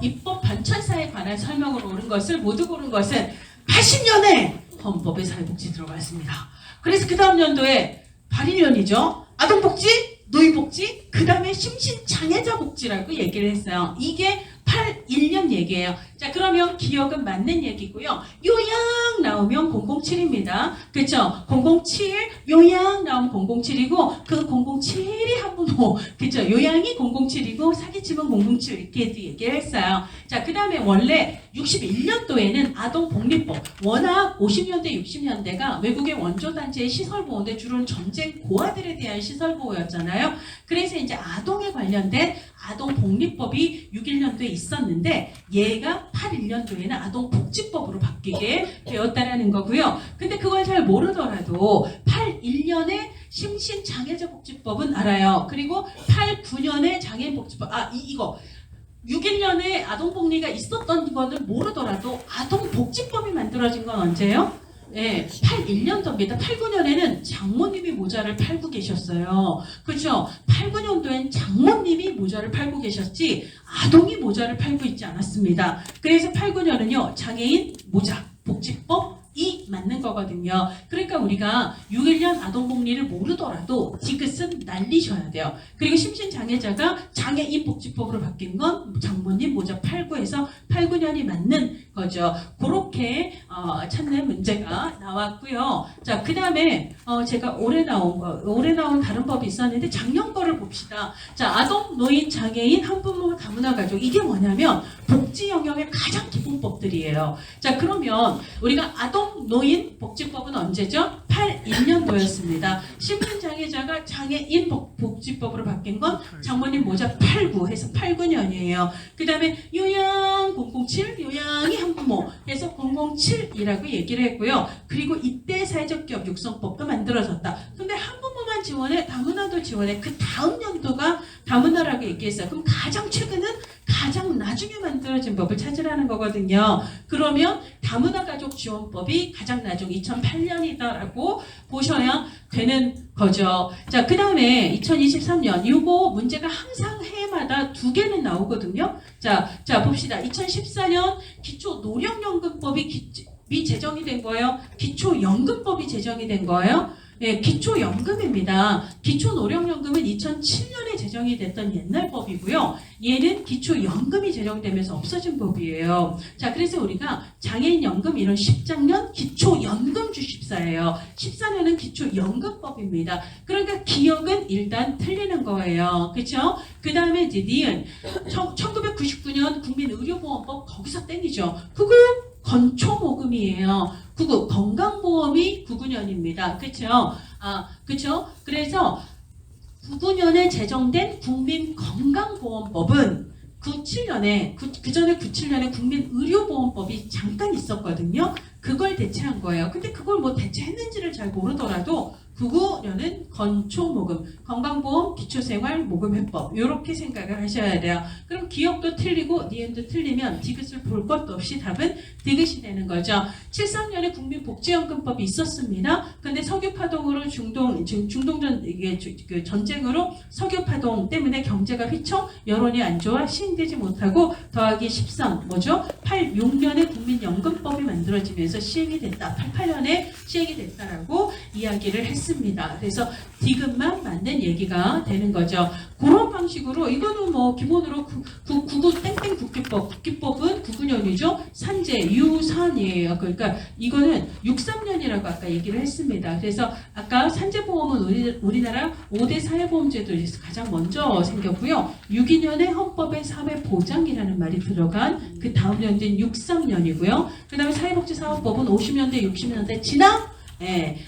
입법 변천사에 관한 설명으로 옳은 것을 모두 고른 것은 80년에 헌법에 사회복지 들어갔습니다. 그래서 그 다음 연도에 81년이죠. 아동복지, 노인복지, 그 다음에 심신장애자 복지라고 얘기를 했어요. 이게 81년 얘기예요. 자, 그러면 기억은 맞는 얘기고요. 요약 나오면 007입니다. 그쵸? 007, 요약 나오면 007이고, 그 007이 한분호, 그쵸? 요양이 007이고, 사기침은 007, 이렇게 얘기를 했어요. 자, 그 다음에 원래 61년도에는 아동복리법, 워낙 50년대, 60년대가 외국의 원조단체의 시설보호인데 주로는 전쟁 고아들에 대한 시설보호였잖아요. 그래서 이제 아동에 관련된 아동복리법이 61년도에 있었는데 얘가 81년도에는 아동복지법으로 바뀌게 되었다라는 거고요. 근데 그걸 잘 모르더라도 81년에 심신장애자 복지법은 알아요. 그리고 89년에 장애인복지법, 이거 61년에 아동복리가 있었던 거는 모르더라도 아동복지법이 만들어진 건 언제예요? 네, 81년도입니다. 89년에는 장모님이 모자를 팔고 계셨어요. 그렇죠? 89년도엔 장모님이 모자를 팔고 계셨지 아동이 모자를 팔고 있지 않았습니다. 그래서 89년은요. 장애인 모자 복지법이 맞는 거거든요. 그러니까 우리가 61년 아동복리를 모르더라도 디귿은 날리셔야 돼요. 그리고 심신장애자가 장애인 복지법으로 바뀐 건 장모님 모자 팔고 해서 89년이 맞는 거죠. 그렇게 찾는 문제가 나왔고요. 자, 그 다음에 제가 올해 나온 다른 법이 있었는데 작년 거를 봅시다. 자, 아동, 노인, 장애인, 한부모, 다문화 가족. 이게 뭐냐면 복지 영역의 가장 기본법들이에요. 자, 그러면 우리가 아동, 노인 복지법은 언제죠? 81년도였습니다. 심신장애자가 장애인 복지법으로 바뀐 건 장모님 모자 89 해서 89년이에요. 그 다음에 요양 007, 요양이 한부모 해서 007이라고 얘기를 했고요. 그리고 이때 사회적 기업 육성법도 만들어졌다. 근데 한부모만 지원해, 다문화도 지원해. 그 다음 연도가 다문화라고 얘기했어요. 그럼 가장 최근은 가장 나중에 만들어진 법을 찾으라는 거거든요. 그러면 다문화 가족 지원법이 가장 나중 2008년이다라고 보셔야 되는 거죠. 자, 그 다음에 2023년 이거 문제가 항상 해마다 2개는 나오거든요. 자 봅시다. 2014년 기초노령연금법이 제정이 된 거예요. 기초연금법이 제정이 된 거예요. 네, 기초연금입니다. 기초노령연금은 2007년에 제정이 됐던 옛날 법이고요. 얘는 기초연금이 제정되면서 없어진 법이에요. 자, 그래서 우리가 장애인연금 이런 10장년 기초연금 주십사예요. 14년은 기초연금법입니다. 그러니까 기억은 일단 틀리는 거예요. 그렇죠? 그 다음에 이제 니은 1999년 국민의료보험법 거기서 땡이죠. 그거 건초모금이에요. 건강보험이 99년입니다. 그렇죠? 그렇죠? 그래서 99년에 제정된 국민건강보험법은 97년에 그 전에 97년에 국민의료보험법이 잠깐 있었거든요. 그걸 대체한 거예요. 근데 그걸 뭐 대체했는지를 잘 모르더라도 99년은 건초모금, 건강보험 기초생활모금회법 이렇게 생각을 하셔야 돼요. 그럼 기억도 틀리고 니은도 틀리면 디귿을 볼 것도 없이 답은 디귿이 되는 거죠. 73년에 국민복지연금법이 있었습니다. 근데 석유파동으로 그 전쟁으로 석유파동 때문에 경제가 휘청 여론이 안 좋아 시행되지 못하고 더하기 13 뭐죠? 86년에 국민연금법이 만들어지면서 시행이 됐다. 88년에 시행이 됐다라고 이야기를 했습니다. 그래서 디귿만 맞는 얘기가 되는 거죠. 그런 방식으로 이거는 뭐 기본으로 99 땡땡 국기법은 99년이죠. 산재 유산이에요. 그러니까 이거는 63년이라고 아까 얘기를 했습니다. 그래서 아까 산재보험은 우리나라 5대 사회보험제도에서 가장 먼저 생겼고요. 62년에 헌법에 사회보장이라는 말이 들어간 그 다음 연도인 63년이고요. 그 다음에 사회복지사업법은 50년대 60년대 지나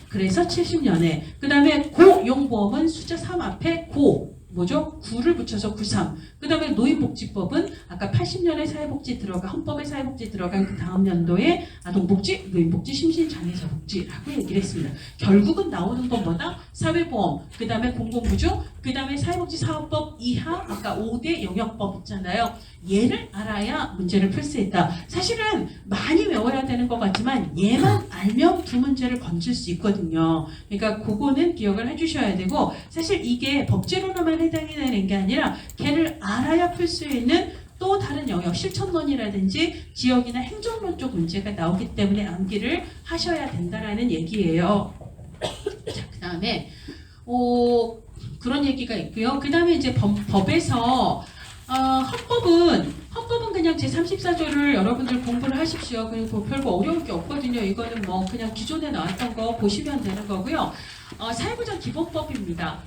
그래서 70년에 그 다음에 고용보험은 숫자 3 앞에 고 뭐죠? 9를 붙여서 93. 그 다음에 노인복지법은 아까 80년에 사회복지 들어가, 헌법에 사회복지 들어간 그 다음 연도에 아동복지, 노인복지, 심신장애자복지라고 얘기를 했습니다. 결국은 나오는 건 뭐다? 사회보험, 그 다음에 공공부조, 그 다음에 사회복지사업법 이하, 아까 5대 영역법 있잖아요. 얘를 알아야 문제를 풀 수 있다. 사실은 많이 외워야 되는 것 같지만 얘만 알면 두 문제를 건질 수 있거든요. 그러니까 그거는 기억을 해주셔야 되고, 사실 이게 법제로만 해당이 되는 게 아니라 걔를 알아야 풀 수 있는 또 다른 영역, 실천론이라든지 지역이나 행정론 쪽 문제가 나오기 때문에 암기를 하셔야 된다라는 얘기예요. 자, 그 다음에 그런 얘기가 있고요. 그 다음에 이제 법에서 헌법은 그냥 제34조를 여러분들 공부를 하십시오. 그리고 별거 어려울 게 없거든요. 이거는 뭐 그냥 기존에 나왔던 거 보시면 되는 거고요. 사회보장 기본법입니다.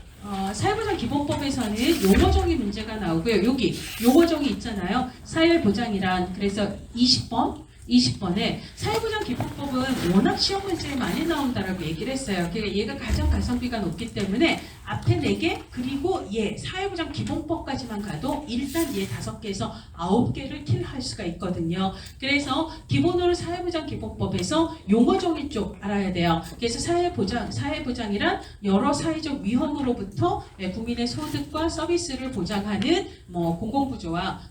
사회보장 기본법에서는 용어정의 문제가 나오고요. 여기 용어정의 있잖아요. 사회보장이란, 그래서 20번에 사회보장 기본법은 워낙 시험 문제에 많이 나온다라고 얘기를 했어요. 그러니까 얘가 가장 가성비가 높기 때문에 앞에 4개 그리고 사회보장 기본법까지만 가도 일단 5개에서 9개를 킬할 수가 있거든요. 그래서 기본으로 사회보장 기본법에서 용어정의 쪽 알아야 돼요. 그래서 사회보장이란 여러 사회적 위험으로부터 국민의 소득과 서비스를 보장하는 뭐 공공부조와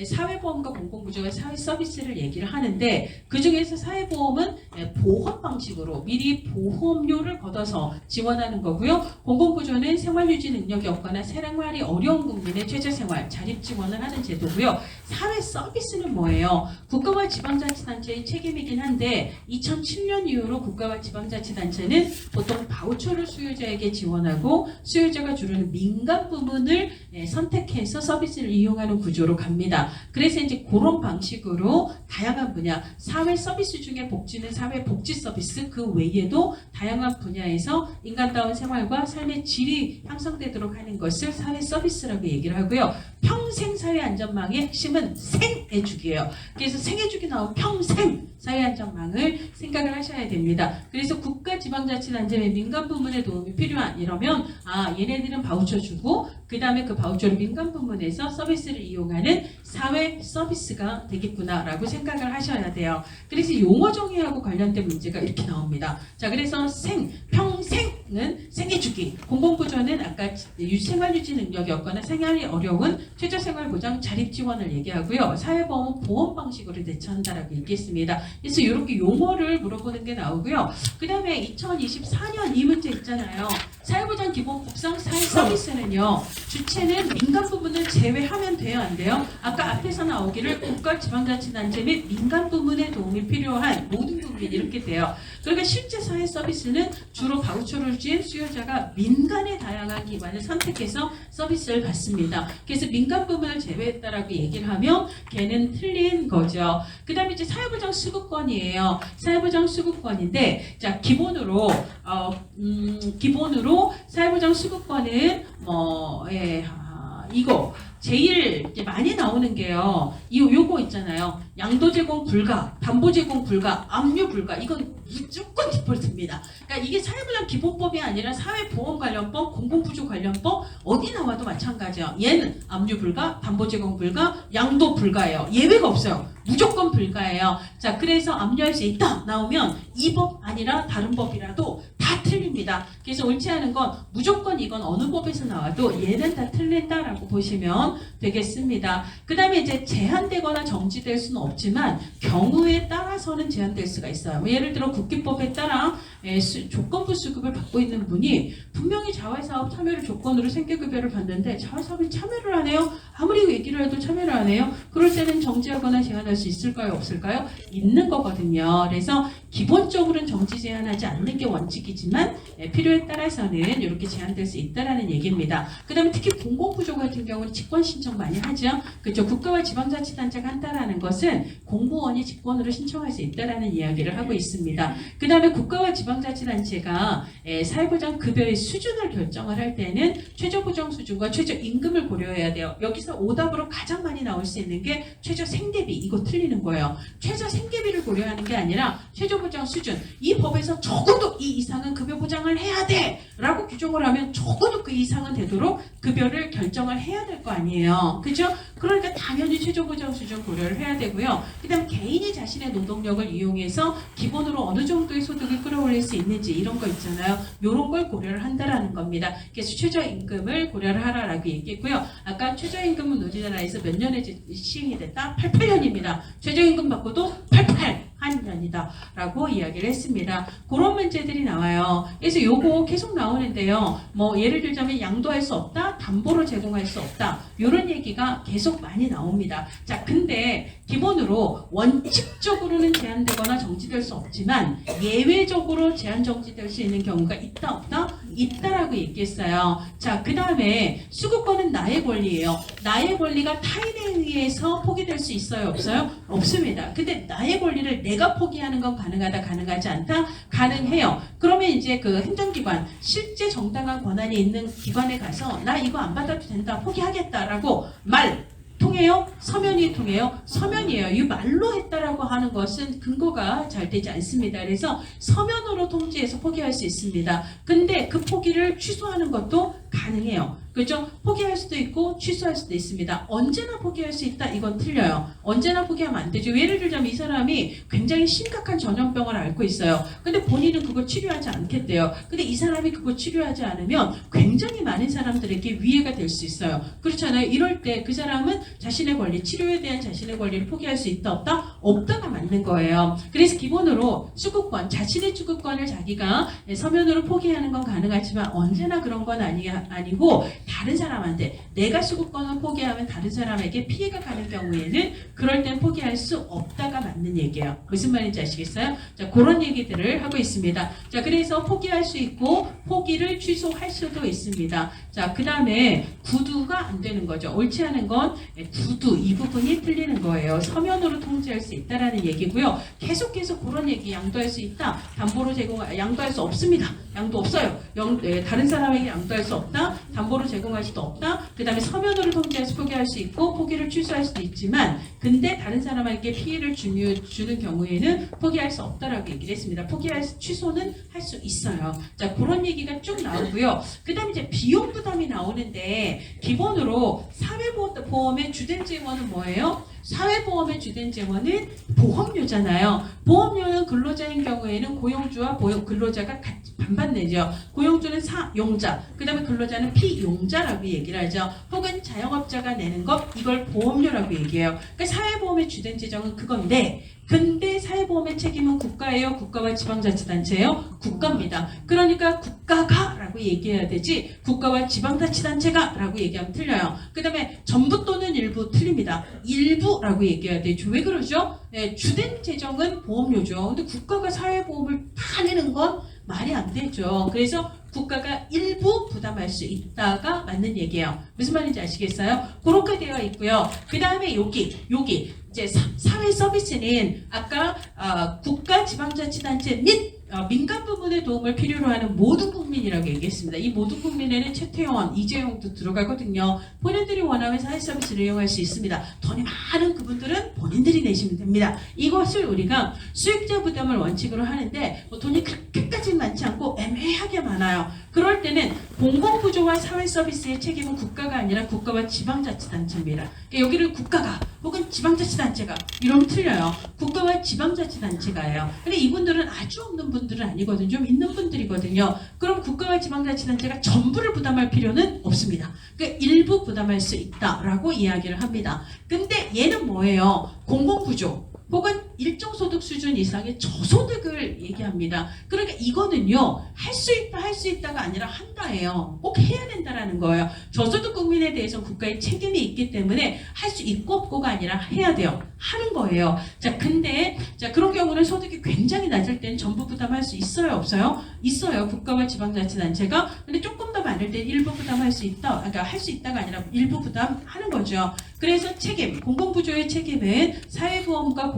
사회보험과 공공부조의 사회 서비스를 얘기를 하는데, 그 중에서 사회보험은 보험 방식으로 미리 보험료를 걷어서 지원하는 거고요. 공공부조는 생활유지 능력이 없거나 생활이 어려운 국민의 최저생활, 자립 지원을 하는 제도고요. 사회 서비스는 뭐예요? 국가와 지방자치단체의 책임이긴 한데 2007년 이후로 국가와 지방자치단체는 보통 바우처를 수요자에게 지원하고 수요자가 주로 민간 부문을 선택해서 서비스를 이용하는 구조로 갑니다. 그래서 이제 그런 방식으로 다양한 분야, 사회 서비스 중에 복지는 사회 복지 서비스, 그 외에도 다양한 분야에서 인간다운 생활과 삶의 질이 향상되도록 하는 것을 사회 서비스라고 얘기를 하고요. 평생 사회 안전망의 핵심은 생애주기예요. 그래서 생애주기 나오고 평생 사회 안전망을 생각을 하셔야 됩니다. 그래서 국가 지방자치단체의 민간 부문의 도움이 필요한 이러면 얘네들은 바우처 주고 그 다음에 그 바우처를 민간 부문에서 서비스를 이용하는 사회 서비스가 되겠구나라고 생각을 하셔야 돼요. 그래서 용어 정의하고 관련된 문제가 이렇게 나옵니다. 자, 그래서 평생은 생애주기, 공공부조는 아까 생활유지 능력이 없거나 생활이 어려운 최저생활보장 자립지원을 얘기하고요. 사회보험은 보험 방식으로 대처한다라고 얘기했습니다. 그래서 이렇게 용어를 물어보는 게 나오고요. 그 다음에 2024년 이 문제 있잖아요. 사회보장 기본법상 사회 서비스는요, 주체는 민간 부문을 제외하면 돼요, 안 돼요? 아까 앞에서 나오기를 국가 지방자치단체 및 민간 부문의 도움이 필요한 모든 국민 이렇게 돼요. 그러니까 실제 사회 서비스는 주로 바우처를 준 수요자가 민간의 다양한 기관을 선택해서 서비스를 받습니다. 그래서 민간 부문을 제외했다라고 얘기를 하면 걔는 틀린 거죠. 그 다음에 이제 사회보장 수급권이에요. 사회보장 수급권인데, 자, 기본으로 사회보장 수급권은 이거 제일 많이 나오는 게요. 요거 있잖아요. 양도 제공 불가, 담보 제공 불가, 압류 불가. 이건 무조건 디폴트입니다. 그러니까 이게 사회보장 기본법이 아니라 사회보험 관련법, 공공부조 관련법 어디 나와도 마찬가지예요. 얘는 압류 불가, 담보 제공 불가, 양도 불가예요. 예외가 없어요. 무조건 불가예요. 자, 그래서 압류할 수 있다 나오면 이 법 아니라 다른 법이라도 다 틀립니다. 그래서 옳지 않은 건 무조건 이건 어느 법에서 나와도 얘는 다 틀린다라고 보시면 되겠습니다. 그 다음에 이제 제한되거나 정지될 수는 없지만 경우에 따라서는 제한될 수가 있어요. 예를 들어 국기법에 따라 조건부 수급을 받고 있는 분이 분명히 자활사업 참여를 조건으로 생계급여를 받는데 자활사업에 참여를 안 해요. 아무리 얘기를 해도 참여를 안 해요. 그럴 때는 정지하거나 제한할 수 있을까요? 없을까요? 있는 거거든요. 그래서 기본적으로는 정지 제한하지 않는 게 원칙이지만 필요에 따라서는 이렇게 제한될 수 있다는 얘기입니다. 그 다음에 특히 공공부조 같은 경우는 직권 신청 많이 하죠. 그렇죠. 국가와 지방자치단체가 한다라는 것은 공무원이 직권으로 신청할 수 있다는 이야기를 하고 있습니다. 그 다음에 국가와 지방자치단체가 사회보장 급여의 수준을 결정을 할 때는 최저보장 수준과 최저임금을 고려해야 돼요. 여기서 오답으로 가장 많이 나올 수 있는 게 최저생계비. 이거 틀리는 거예요. 최저생계비를 고려하는 게 아니라 최저 최저보장 수준, 이 법에서 적어도 이 이상은 급여 보장을 해야 돼 라고 규정을 하면 적어도 그 이상은 되도록 급여를 결정을 해야 될 거 아니에요. 그죠? 그러니까 당연히 최저보장 수준 고려를 해야 되고요. 그 다음 개인이 자신의 노동력을 이용해서 기본으로 어느 정도의 소득을 끌어올릴 수 있는지 이런 거 있잖아요. 이런 걸 고려를 한다라는 겁니다. 그래서 최저임금을 고려를 하라라고 얘기했고요. 아까 최저임금은 우리나라에서 몇 년에 시행이 됐다? 88년입니다. 최저임금 받고도 88 한년이다 라고 이야기를 했습니다. 그런 문제들이 나와요. 그래서 요거 계속 나오는데요. 뭐 예를 들자면 양도할 수 없다, 담보로 제공할 수 없다, 이런 얘기가 계속 많이 나옵니다. 자, 근데 기본으로 원칙적으로는 제한되거나 정지될 수 없지만 예외적으로 제한 정지될 수 있는 경우가 있다 없다? 있다라고 얘기했어요. 자, 그 다음에 수급권은 나의 권리예요. 나의 권리가 타인에 의해서 포기될 수 있어요 없어요? 없습니다. 근데 나의 권리를 내가 포기하는 건 가능하다 가능하지 않다? 가능해요. 그러면 이제 그 행정기관 실제 정당한 권한이 있는 기관에 가서 나 이거 안 받아도 된다 포기하겠다라고 말 통해요? 서면이 통해요? 서면이에요. 이 말로 했다라고 하는 것은 근거가 잘 되지 않습니다. 그래서 서면으로 통지해서 포기할 수 있습니다. 근데 그 포기를 취소하는 것도 가능해요. 그죠? 포기할 수도 있고 취소할 수도 있습니다. 언제나 포기할 수 있다? 이건 틀려요. 언제나 포기하면 안 되죠. 예를 들자면 이 사람이 굉장히 심각한 전염병을 앓고 있어요. 근데 본인은 그걸 치료하지 않겠대요. 근데 이 사람이 그걸 치료하지 않으면 굉장히 많은 사람들에게 위해가 될 수 있어요. 그렇잖아요. 이럴 때 그 사람은 자신의 권리, 치료에 대한 자신의 권리를 포기할 수 있다 없다? 없다가 맞는 거예요. 그래서 기본으로 수급권, 자신의 수급권을 자기가 서면으로 포기하는 건 가능하지만 언제나 그런 건 아니고 다른 사람한테 내가 수급권을 포기하면 다른 사람에게 피해가 가는 경우에는 그럴 땐 포기할 수 없다가 맞는 얘기예요. 무슨 말인지 아시겠어요? 자, 그런 얘기들을 하고 있습니다. 자, 그래서 포기할 수 있고 포기를 취소할 수도 있습니다. 자, 그 다음에 구두가 안 되는 거죠. 옳지 않은 건 구두 이 부분이 틀리는 거예요. 서면으로 통지할 수 있다라는 얘기고요. 계속해서 그런 얘기 양도할 수 있다. 담보로 양도할 수 없습니다. 양도 없어요. 다른 사람에게 양도할 수 없다. 담보로 제공할 수도 없다. 그 다음에 서면으로 통지해서 포기할 수 있고 포기를 취소할 수도 있지만 근데 다른 사람에게 피해를 주는 경우에는 포기할 수 없다라고 얘기를 했습니다. 취소는 할 수 있어요. 자, 그런 얘기가 쭉 나오고요. 그 다음에 이제 비용 부담이 나오는데 기본으로 사회보험의 주된 재원은 뭐예요? 사회보험의 주된 재원은 보험료잖아요. 보험료는 근로자인 경우에는 고용주와 근로자가 같이 반반 내죠. 고용주는 사용자, 그 다음에 근로자는 피용자라고 얘기를 하죠. 혹은 자영업자가 내는 것, 이걸 보험료라고 얘기해요. 그러니까 사회보험의 주된 재정은 그건데 근데 사회보험의 책임은 국가예요? 국가와 지방자치단체예요? 국가입니다. 그러니까 국가가 라고 얘기해야 되지 국가와 지방자치단체가 라고 얘기하면 틀려요. 그 다음에 전부 또는 일부 틀립니다. 일부라고 얘기해야 되죠. 왜 그러죠? 네, 주된 재정은 보험료죠. 근데 국가가 사회보험을 다 내는 건 말이 안 되죠. 그래서 국가가 일부 부담할 수 있다가 맞는 얘기예요. 무슨 말인지 아시겠어요? 그렇게 되어 있고요. 그 다음에 여기 이제 사회 서비스는 아까 국가, 지방자치단체 및 민간 부분의 도움을 필요로 하는 모든 국민이라고 얘기했습니다. 이 모든 국민에는 최태원, 이재용도 들어가거든요. 본인들이 원하면 사회 서비스를 이용할 수 있습니다. 돈이 많은 그분들은 본인들이 내시면 됩니다. 이것을 우리가 수익자 부담을 원칙으로 하는데 돈이 그렇게까지 많지 않고 애매하게 많아요. 그럴 때는 공공구조와 사회 서비스의 책임은 국가가 아니라 국가와 지방자치단체입니다. 그러니까 여기를 국가가 혹은 지방자치단체가 이러면 틀려요. 국가와 지방자치단체가예요. 근데 이분들은 아주 없는 분들은 아니거든요. 좀 있는 분들이거든요. 그럼 국가와 지방자치단체가 전부를 부담할 필요는 없습니다. 그러니까 일부 부담할 수 있다라고 이야기를 합니다. 근데 얘는 뭐예요? 공공구조 혹은 일정 소득 수준 이상의 저소득을 얘기합니다. 그러니까 이거는요, 할 수 있다가 아니라 한다예요. 꼭 해야 된다라는 거예요. 저소득 국민에 대해서 국가의 책임이 있기 때문에 할 수 있고 없고가 아니라 해야 돼요. 하는 거예요. 자, 근데 그런 경우는 소득이 굉장히 낮을 때는 전부 부담할 수 있어요, 없어요? 있어요. 국가와 지방자치단체가. 근데 조금 더 많을 때 일부 부담할 수 있다. 그러니까 할 수 있다가 아니라 일부 부담하는 거죠. 그래서 책임, 공공부조의 책임은 사회보험과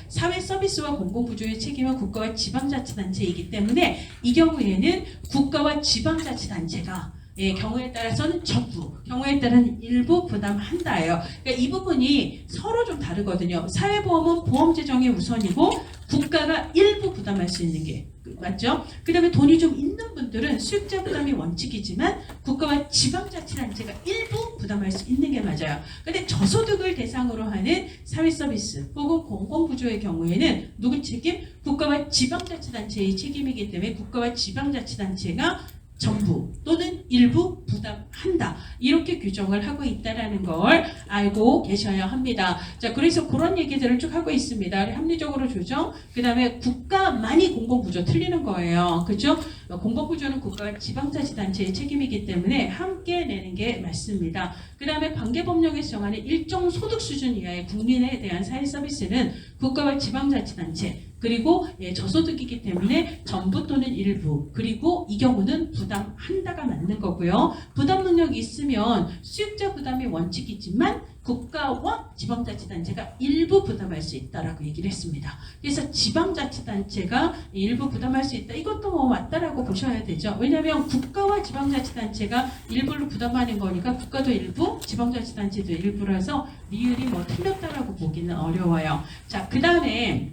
사회 서비스와 공공부조의 책임은 국가와 지방자치단체이기 때문에 이 경우에는 국가와 지방자치단체가 경우에 따라서는 전부, 경우에 따라서는 일부 부담한다예요. 그러니까 이 부분이 서로 좀 다르거든요. 사회보험은 보험 재정이 우선이고 국가가 일부 부담할 수 있는 게 맞죠? 그 다음에 돈이 좀 있는 분들은 수익자 부담이 원칙이지만 국가와 지방자치단체가 일부 부담할 수 있는 게 맞아요. 근데 저소득을 대상으로 하는 사회서비스 혹은 공공구조의 경우에는 누구 책임? 국가와 지방자치단체의 책임이기 때문에 국가와 지방자치단체가 전부 또는 일부 부담한다. 이렇게 규정을 하고 있다는 걸 알고 계셔야 합니다. 자, 그래서 그런 얘기들을 쭉 하고 있습니다. 합리적으로 조정, 그 다음에 국가만이 공공구조 틀리는 거예요. 그죠? 공공구조는 국가와 지방자치단체의 책임이기 때문에 함께 내는 게 맞습니다. 그 다음에 관계법령에서 정하는 일정 소득 수준 이하의 국민에 대한 사회서비스는 국가와 지방자치단체 그리고 저소득이기 때문에 전부 또는 일부 그리고 이 경우는 부담한다가 맞는 거고요. 부담 능력이 있으면 수익자 부담이 원칙이지만 국가와 지방자치단체가 일부 부담할 수 있다라고 얘기를 했습니다. 그래서 지방자치단체가 일부 부담할 수 있다. 이것도 뭐 맞다라고 보셔야 되죠. 왜냐하면 국가와 지방자치단체가 일부를 부담하는 거니까 국가도 일부, 지방자치단체도 일부라서 리을이 뭐 틀렸다라고 보기는 어려워요. 자, 그 다음에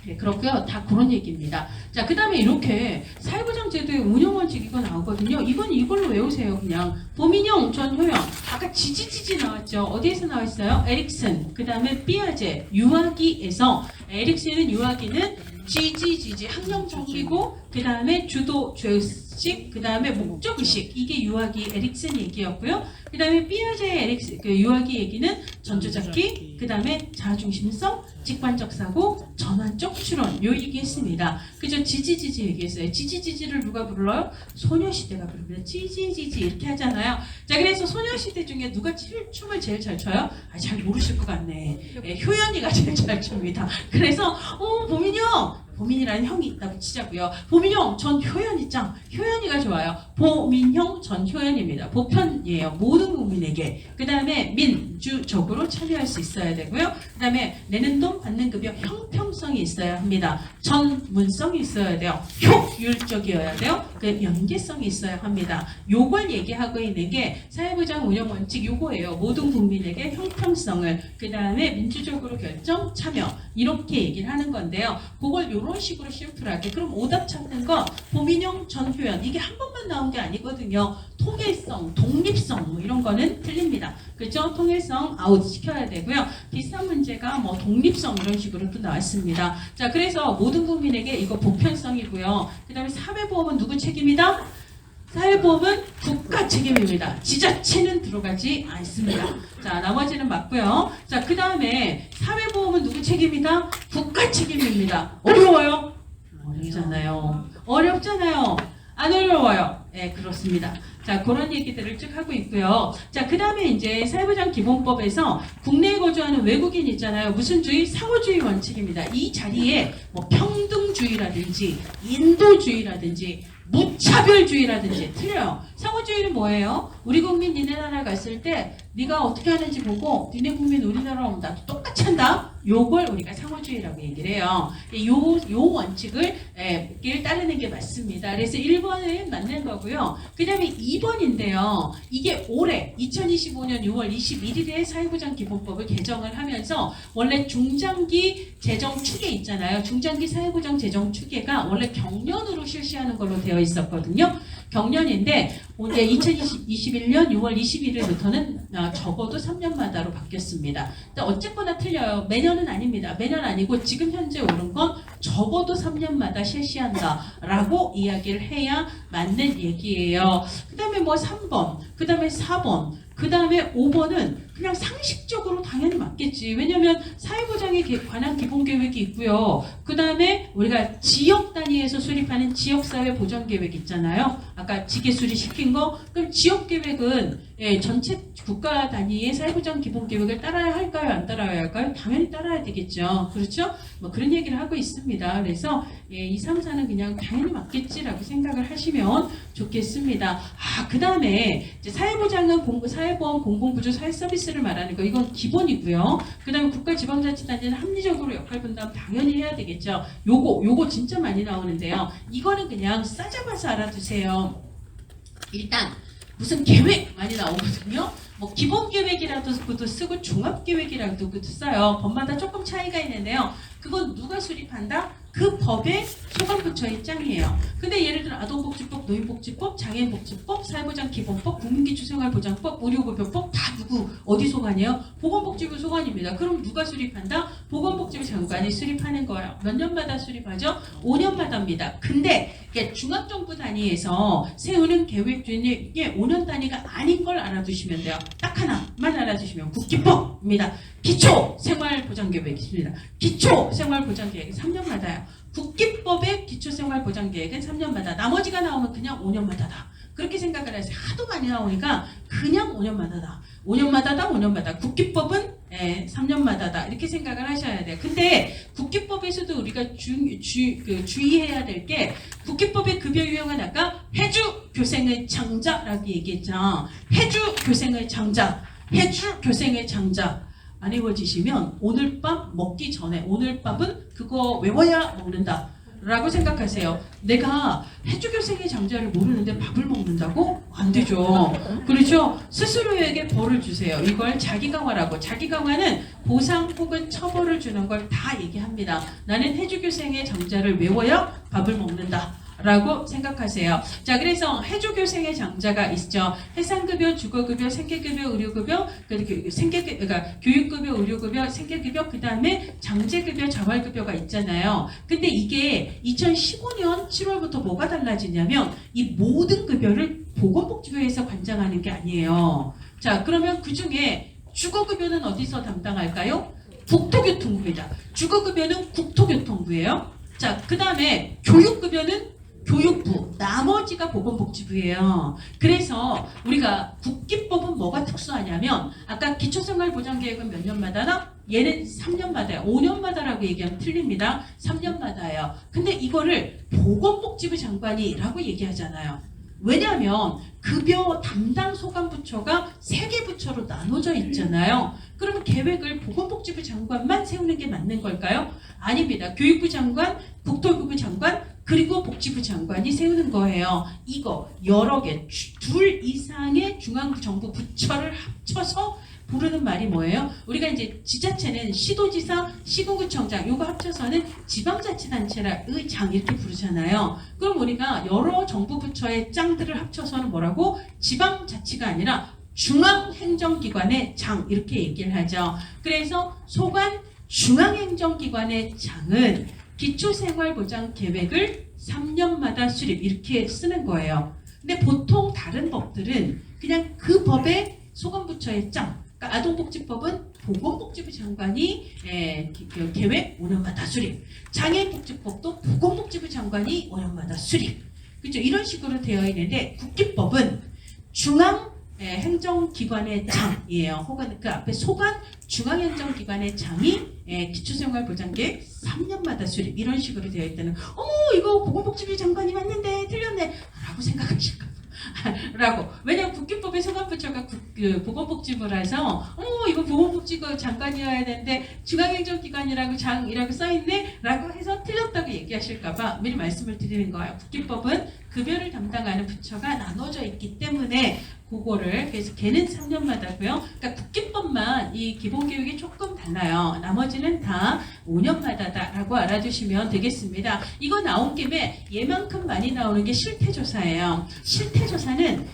네, 그렇고요. 다 그런 얘기입니다. 자, 그 다음에 이렇게 사회보장제도의 운영원칙 이거 나오거든요. 이건 이걸로 외우세요. 그냥 보민형, 전효영. 아까 지지지지 나왔죠. 어디에서 나왔어요? 에릭슨. 그 다음에 삐아제, 유아기에서 에릭슨은 유아기는 지지지지 학령정리고 그 다음에 주도 죄의식 그 다음에 목적의식 이게 유아기 에릭슨 얘기였고요. 그 다음에 삐아제의 에릭슨 그 유아기 얘기는 전조잡기 그 다음에 자아중심성 직관적 사고 전환적 추론 요 얘기했습니다. 그죠? 지지지지 얘기했어요. 지지지지를 누가 불러요? 소녀시대가 부릅니다. 지지지지 이렇게 하잖아요. 자, 그래서 소녀시대 중에 누가 춤을 제일 잘 춰요? 아, 잘 모르실 것 같네. 효연이가 제일 잘 춥니다. 그래서 보민이 형 보민이라는 형이 있다고 치자고요. 보민형 전효연이 짱. 효연이가 좋아요. 보민형 전효연입니다. 보편이에요. 모든 국민에게. 그 다음에 민주적으로 참여할 수 있어야 되고요. 그 다음에 내는 돈 받는 급여 형평성이 있어야 합니다. 전문성이 있어야 돼요. 효율적이어야 돼요. 그 연계성이 있어야 합니다. 요걸 얘기하고 있는 게 사회보장 운영 원칙 요거예요. 모든 국민에게 형평성을 그 다음에 민주적으로 결정 참여 이렇게 얘기를 하는 건데요. 그걸 이런 식으로 심플하게 그럼 오답 찾는 거 보민형 전효연 이게 한 번만 나온 게 아니거든요. 통일성, 독립성 뭐 이런 거는 틀립니다. 그렇죠? 통일성 아웃 시켜야 되고요. 비슷한 문제가 뭐 독립성 이런 식으로 또 나왔습니다. 자, 그래서 모든 국민에게 이거 보편성이고요. 그 다음에 사회보험은 누구 책임이다? 사회보험은 국가 책임입니다. 지자체는 들어가지 않습니다. 자, 나머지는 맞고요. 자, 그 다음에 사회보험은 누구 책임이다? 국가 책임입니다. 어려워요? 어렵잖아요. 어렵잖아요. 안 어려워요. 네, 그렇습니다. 자, 그런 얘기들을 쭉 하고 있고요. 자, 그 다음에 이제 사회보장 기본법에서 국내에 거주하는 외국인 있잖아요. 무슨 주의? 상호주의 원칙입니다. 이 자리에 뭐 평등주의라든지 인도주의라든지 무차별주의라든지 틀려요. 상호주의는 뭐예요? 우리 국민 니네 나라 갔을 때 네가 어떻게 하는지 보고 니네 국민 우리나라 오면 나도 똑같이 한다. 요걸 우리가 상호주의라고 얘기를 해요. 요 원칙을 따르는 게 맞습니다. 그래서 1번은 맞는 거고요. 그 다음에 2번인데요. 이게 올해 2025년 6월 21일에 사회보장 기본법을 개정을 하면서 원래 중장기 재정 추계 있잖아요. 중장기 사회보장 재정 추계가 원래 경년으로 실시하는 걸로 되어 있었거든요. 경년인데 이제 2021년 6월 21일부터는 적어도 3년마다로 바뀌었습니다. 근데 어쨌거나 틀려요. 매년은 아닙니다. 매년 아니고 지금 현재 오른 건 적어도 3년마다 실시한다라고 이야기를 해야 맞는 얘기예요. 그 다음에 뭐 3번, 그 다음에 4번, 그 다음에 5번은 그냥 상식적으로 당연히 맞겠지. 왜냐하면 사회보장에 관한 기본계획이 있고요. 그 다음에 우리가 지역 단위에서 수립하는 지역사회 보전계획 있잖아요. 아까 지게수리 시킨 거. 그럼 지역계획은 전체 국가 단위의 사회보장 기본계획을 따라야 할까요? 안 따라야 할까요? 당연히 따라야 되겠죠. 그렇죠? 뭐 그런 얘기를 하고 있습니다. 그래서 2, 3, 4는 그냥 당연히 맞겠지라고 생각을 하시면 좋겠습니다. 그 다음에 사회보장은 사회보험, 공공구조, 사회서비스를 말하는 거 이건 기본이고요. 그 다음에 국가지방자치단체는 합리적으로 역할분담 당연히 해야 되겠죠. 요거 진짜 많이 나오는데요. 이거는 그냥 싸잡아서 알아두세요. 일단 무슨 계획 많이 나오거든요. 뭐 기본계획이라고도 쓰고 종합계획이라고도 써요. 법마다 조금 차이가 있는데요. 그건 누가 수립한다? 그 법의 소관부처의 짱이에요. 근데 예를 들어 아동복지법, 노인복지법, 장애인복지법, 사회보장기본법, 국민기초생활보장법, 의료급여법 다 누구 어디 소관이에요? 보건복지부 소관입니다. 그럼 누가 수립한다? 보건복지부 장관이 수립하는 거예요. 몇 년마다 수립하죠? 5년마다입니다. 근데 이게 중앙정부 단위에서 세우는 계획 중에 5년 단위가 아닌 걸 알아두시면 돼요. 딱 하나만 알아두시면 국기법입니다. 기초생활보장계획이 있습니다. 기초생활보장계획이 3년마다요. 국기법의 기초생활보장계획은 3년마다. 나머지가 나오면 그냥 5년마다다. 그렇게 생각을 해서 하도 많이 나오니까 그냥 5년마다다. 5년마다다, 5년마다. 국기법은 3년마다다. 이렇게 생각을 하셔야 돼요. 근데 국기법에서도 우리가 주의해야 될 게 국기법의 급여 유형은 아까 해주 교생의 장자라고 얘기했죠. 해주 교생의 장자. 해주 교생의 장자. 안 외워지시면 오늘 밤 먹기 전에 오늘 밥은 그거 외워야 먹는다 라고 생각하세요. 내가 해주교생의 장자를 모르는데 밥을 먹는다고? 안 되죠. 그렇죠? 스스로에게 벌을 주세요. 이걸 자기강화라고. 자기강화는 보상 혹은 처벌을 주는 걸 다 얘기합니다. 나는 해주교생의 장자를 외워야 밥을 먹는다 라고 생각하세요. 자, 그래서 해주교생의 장자가 있죠. 해상급여, 주거급여, 생계급여, 의료급여, 그러니까 교육급여, 의료급여, 생계급여, 그 다음에 장제급여, 자활급여가 있잖아요. 근데 이게 2015년 7월부터 뭐가 달라지냐면 이 모든 급여를 보건복지부에서 관장하는 게 아니에요. 자, 그러면 그 중에 주거급여는 어디서 담당할까요? 국토교통부입니다. 주거급여는 국토교통부예요. 자, 그 다음에 교육급여는 교육부, 나머지가 보건복지부예요. 그래서 우리가 국기법은 뭐가 특수하냐면 아까 기초생활보장계획은 몇 년마다나? 얘는 3년마다예요. 5년마다라고 얘기하면 틀립니다. 3년마다예요. 근데 이거를 보건복지부 장관이라고 얘기하잖아요. 왜냐하면 급여 담당 소관부처가 3개 부처로 나눠져 있잖아요. 그러면 계획을 보건복지부 장관만 세우는 게 맞는 걸까요? 아닙니다. 교육부 장관, 국토부부 장관, 그리고 복지부 장관이 세우는 거예요. 이거 여러 개, 둘 이상의 중앙정부 부처를 합쳐서 부르는 말이 뭐예요? 우리가 이제 지자체는 시도지사, 시군구청장 요거 합쳐서는 지방자치단체의 장 이렇게 부르잖아요. 그럼 우리가 여러 정부 부처의 짱들을 합쳐서는 뭐라고? 지방자치가 아니라 중앙행정기관의 장 이렇게 얘기를 하죠. 그래서 소관 중앙행정기관의 장은 기초생활보장계획을 3년마다 수립 이렇게 쓰는 거예요. 근데 보통 다른 법들은 그냥 그 법의 소관부처의 짱, 그러니까 아동복지법은 보건복지부 장관이 계획 5년마다 수립, 장애인복지법도 보건복지부 장관이 5년마다 수립, 그렇죠? 이런 식으로 되어 있는데 국기법은 중앙 행정기관의 장이에요. 혹은 그 앞에 소관 중앙행정기관의 장이 기초생활보장계획 3년마다 수립 이런 식으로 되어 있다는 어머 이거 보건복지부 장관이 맞는데 틀렸네 라고 생각하실까 라고. 왜냐면 국기법의 소관부처가 보건복지부라서 이거 보건복지부 장관이어야 되는데 중앙행정기관이라고 장이라고 써있네 라고 해서 틀렸다고 얘기하실까봐 미리 말씀을 드리는 거예요. 국기법은 급여를 담당하는 부처가 나눠져 있기 때문에 그거를 그래서 걔는 3년마다고요. 그러니까 국기법만 이 기본교육이 조금 달라요. 나머지는 다 5년마다다라고 알아두시면 되겠습니다. 이거 나온 김에 얘만큼 많이 나오는 게 실태조사예요. 실태조사는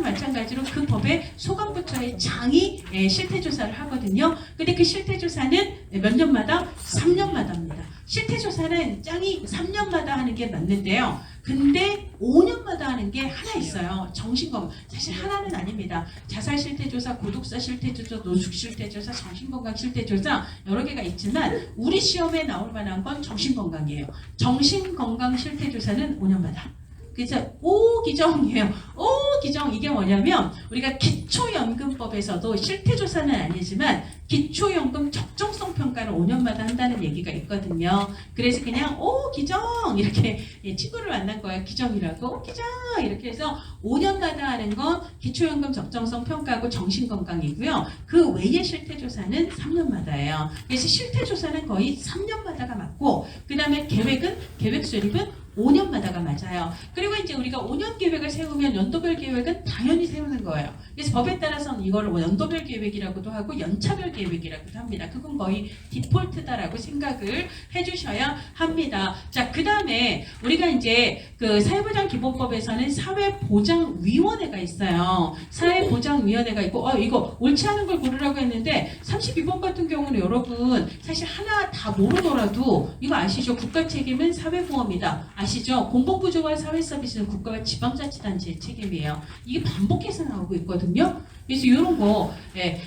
마찬가지로 그 법의 소관부처의 장이 실태조사를 하거든요. 근데 그 실태조사는 몇 년마다? 3년마다입니다. 실태조사는 짱이 3년마다 하는 게 맞는데요. 근데 5년마다 하는 게 하나 있어요. 정신건강. 사실 하나는 아닙니다. 자살 실태조사, 고독사 실태조사, 노숙 실태조사, 정신건강 실태조사 여러 개가 있지만 우리 시험에 나올 만한 건 정신건강이에요. 정신건강 실태조사는 5년마다. 그래서 5기정이에요. 5기정 이게 뭐냐면 우리가 기초연금법에서도 실태조사는 아니지만 기초연금 적정성 평가를 5년마다 한다는 얘기가 있거든요. 그래서 그냥 5기정 이렇게 친구를 만난 거예요. 기정이라고 기정 이렇게 해서 5년마다 하는 건 기초연금 적정성 평가하고 정신건강이고요. 그 외의 실태조사는 3년마다예요. 그래서 실태조사는 거의 3년마다가 맞고 그 다음에 계획 수립은 5년마다가 맞아요. 그리고 이제 우리가 5년 계획을 세우면 연도별 계획은 당연히 세우는 거예요. 그래서 법에 따라서는 이걸 연도별 계획이라고도 하고 연차별 계획이라고도 합니다. 그건 거의 디폴트다라고 생각을 해주셔야 합니다. 자, 그 다음에 우리가 이제 그 사회보장기본법에서는 사회보장위원회가 있어요. 사회보장위원회가 있고, 이거 옳지 않은 걸 고르라고 했는데 32번 같은 경우는 여러분 사실 하나 다 모르더라도 이거 아시죠? 국가책임은 사회보험이다. 아시죠? 공공부조와 사회서비스는 국가와 지방자치단체의 책임이에요. 이게 반복해서 나오고 있거든요. 그래서 이런 거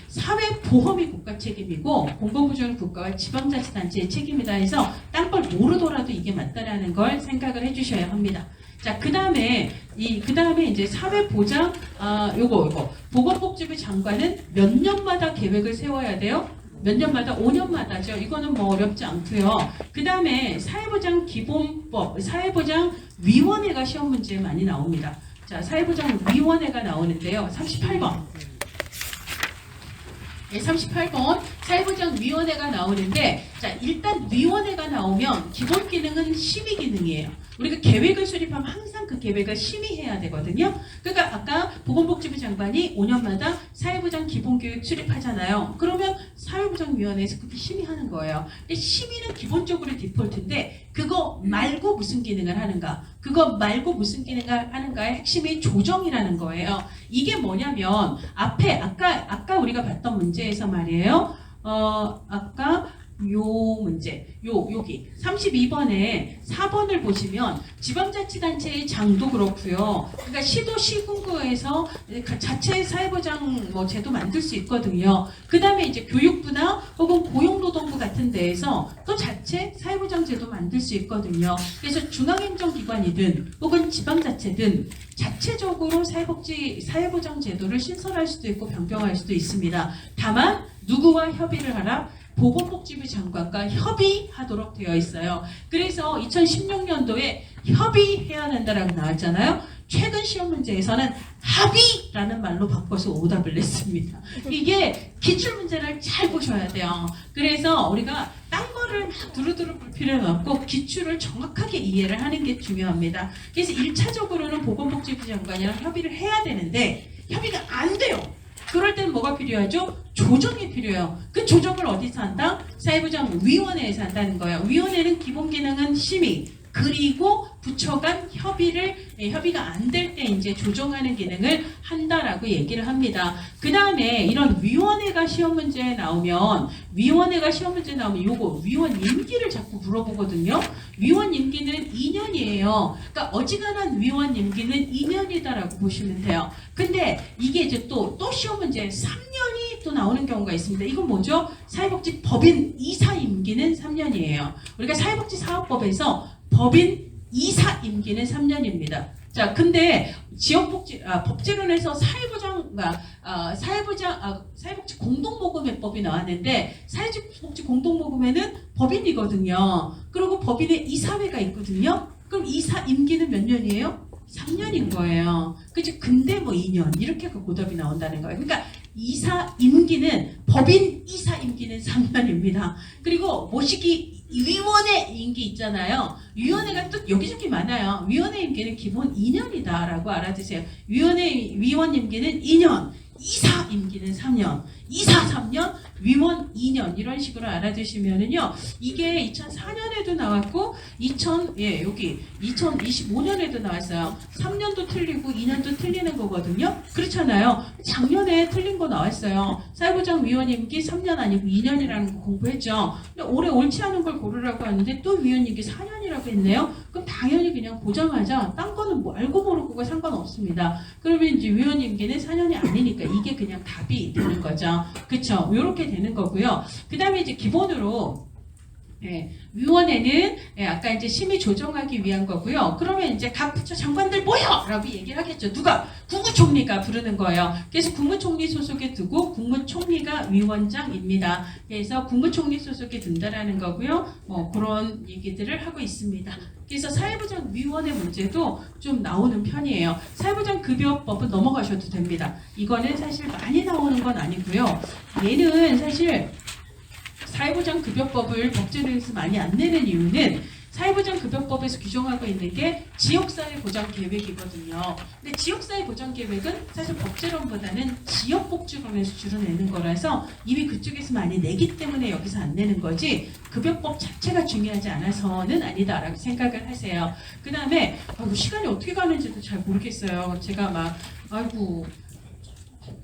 사회보험이 국가 책임이고 공공부조는 국가와 지방자치단체의 책임이다 해서 딴 걸 모르더라도 이게 맞다라는 걸 생각을 해주셔야 합니다. 자, 그 다음에 이제 사회보장 요거 보건복지부 장관은 몇 년마다 계획을 세워야 돼요? 몇 년마다? 5년마다죠. 이거는 뭐 어렵지 않고요. 그 다음에 사회보장기본법, 사회보장위원회가 시험 문제에 많이 나옵니다. 자, 사회보장위원회가 나오는데요. 38번. 네, 38번 사회보장위원회가 나오는데, 자, 일단 위원회가 나오면 기본 기능은 심의 기능이에요. 우리가 계획을 수립하면 항상 그 계획을 심의해야 되거든요. 그러니까 아까 보건복지부 장관이 5년마다 사회보장 기본계획 수립하잖아요. 그러면 사회보장위원회에서 그렇게 심의하는 거예요. 근데 심의는 기본적으로 디폴트인데 그거 말고 무슨 기능을 하는가? 그거 말고 무슨 기능을 하는가의 핵심이 조정이라는 거예요. 이게 뭐냐면 아까 우리가 봤던 문제에서 말이에요. 아까 요 문제, 여기 32번에 4번을 보시면 지방자치단체의 장도 그렇고요. 그러니까 시도 시군구에서 자체 사회보장 제도 만들 수 있거든요. 그 다음에 이제 교육부나 혹은 고용노동부 같은 데에서 또 자체 사회보장 제도 만들 수 있거든요. 그래서 중앙행정기관이든 혹은 지방자체든 자체적으로 사회보장 제도를 신설할 수도 있고 변경할 수도 있습니다. 다만 누구와 협의를 하라? 보건복지부 장관과 협의하도록 되어 있어요. 그래서 2016년도에 협의해야 된다라고 나왔잖아요. 최근 시험 문제에서는 합의라는 말로 바꿔서 오답을 냈습니다. 이게 기출문제를 잘 보셔야 돼요. 그래서 우리가 딴 거를 막 두루두루 볼 필요는 없고 기출을 정확하게 이해를 하는 게 중요합니다. 그래서 1차적으로는 보건복지부 장관이랑 협의를 해야 되는데 협의가 안 돼요. 그럴 때는 뭐가 필요하죠? 조정이 필요해요. 그 조정을 어디서 한다? 사회보장위원회에서 한다는 거예요. 위원회는 기본 기능은 심의, 그리고 부처 간 협의가 안 될 때 이제 조정하는 기능을 한다라고 얘기를 합니다. 그 다음에 이런 위원회가 시험 문제에 나오면 요거 위원 임기를 자꾸 물어보거든요. 위원 임기는 2년이에요. 그러니까 어지간한 위원 임기는 2년이다라고 보시면 돼요. 근데 이게 이제 또 시험 문제에 3년이 또 나오는 경우가 있습니다. 이건 뭐죠? 사회복지법인 이사 임기는 3년이에요. 우리가 사회복지사업법에서 법인 이사 임기는 3년입니다. 자, 근데 법제론에서 사회복지 공동모금회법이 나왔는데 사회복지 공동모금회는 법인이거든요. 그리고 법인에 이사회가 있거든요. 그럼 이사 임기는 몇 년이에요? 3년인 거예요. 그죠? 근데 2년 이렇게 그 고답이 나온다는 거예요. 그러니까 이사 임기는 법인 이사 임기는 3년입니다. 그리고 모시기 위원회 임기 있잖아요. 위원회가 또 여기저기 많아요. 위원회 임기는 기본 2년이다라고 알아두세요. 위원 임기는 2년, 이사 임기는 3년, 이사 3년, 위원 2년 이런 식으로 알아두시면은요. 이게 2004년에도 나왔고 여기 2025년에도 나왔어요. 3년도 틀리고 2년도 틀리는 거거든요. 그렇잖아요. 작년에 틀린 거 나왔어요. 사회보장위원 임기 3년 아니고 2년이라는 거 공부했죠. 근데 올해 옳지 않은 걸 고르라고 하는데 또 위원 임기 4년이라고 했네요. 그럼 당연히 그냥 보자마자 딴 거는 알고 모르고가 상관없습니다. 그러면 이제 위원 임기는 4년이 아니니까 이게 그냥 답이 되는 거죠. 그쵸? 이렇게 되는 거고요. 그 다음에 이제 기본으로 위원회는 아까 이제 심의 조정하기 위한 거고요. 그러면 이제 각 부처 장관들 모여! 라고 얘기를 하겠죠. 누가? 국무총리가 부르는 거예요. 그래서 국무총리 소속에 두고 국무총리가 위원장입니다. 그래서 국무총리 소속에 둔다라는 거고요. 그런 얘기들을 하고 있습니다. 그래서 사회보장위원회 문제도 좀 나오는 편이에요. 사회보장급여법은 넘어가셔도 됩니다. 이거는 사실 많이 나오는 건 아니고요. 얘는 사실 사회보장급여법을 법제도에서 많이 안 내는 이유는 사회보장급여법에서 규정하고 있는 게 지역사회보장계획이거든요. 근데 지역사회보장계획은 사실 법제론보다는 지역복지론에서 주로 내는 거라서 이미 그쪽에서 많이 내기 때문에 여기서 안 내는 거지 급여법 자체가 중요하지 않아서는 아니다라고 생각을 하세요. 그 다음에 시간이 어떻게 가는지도 잘 모르겠어요. 제가 막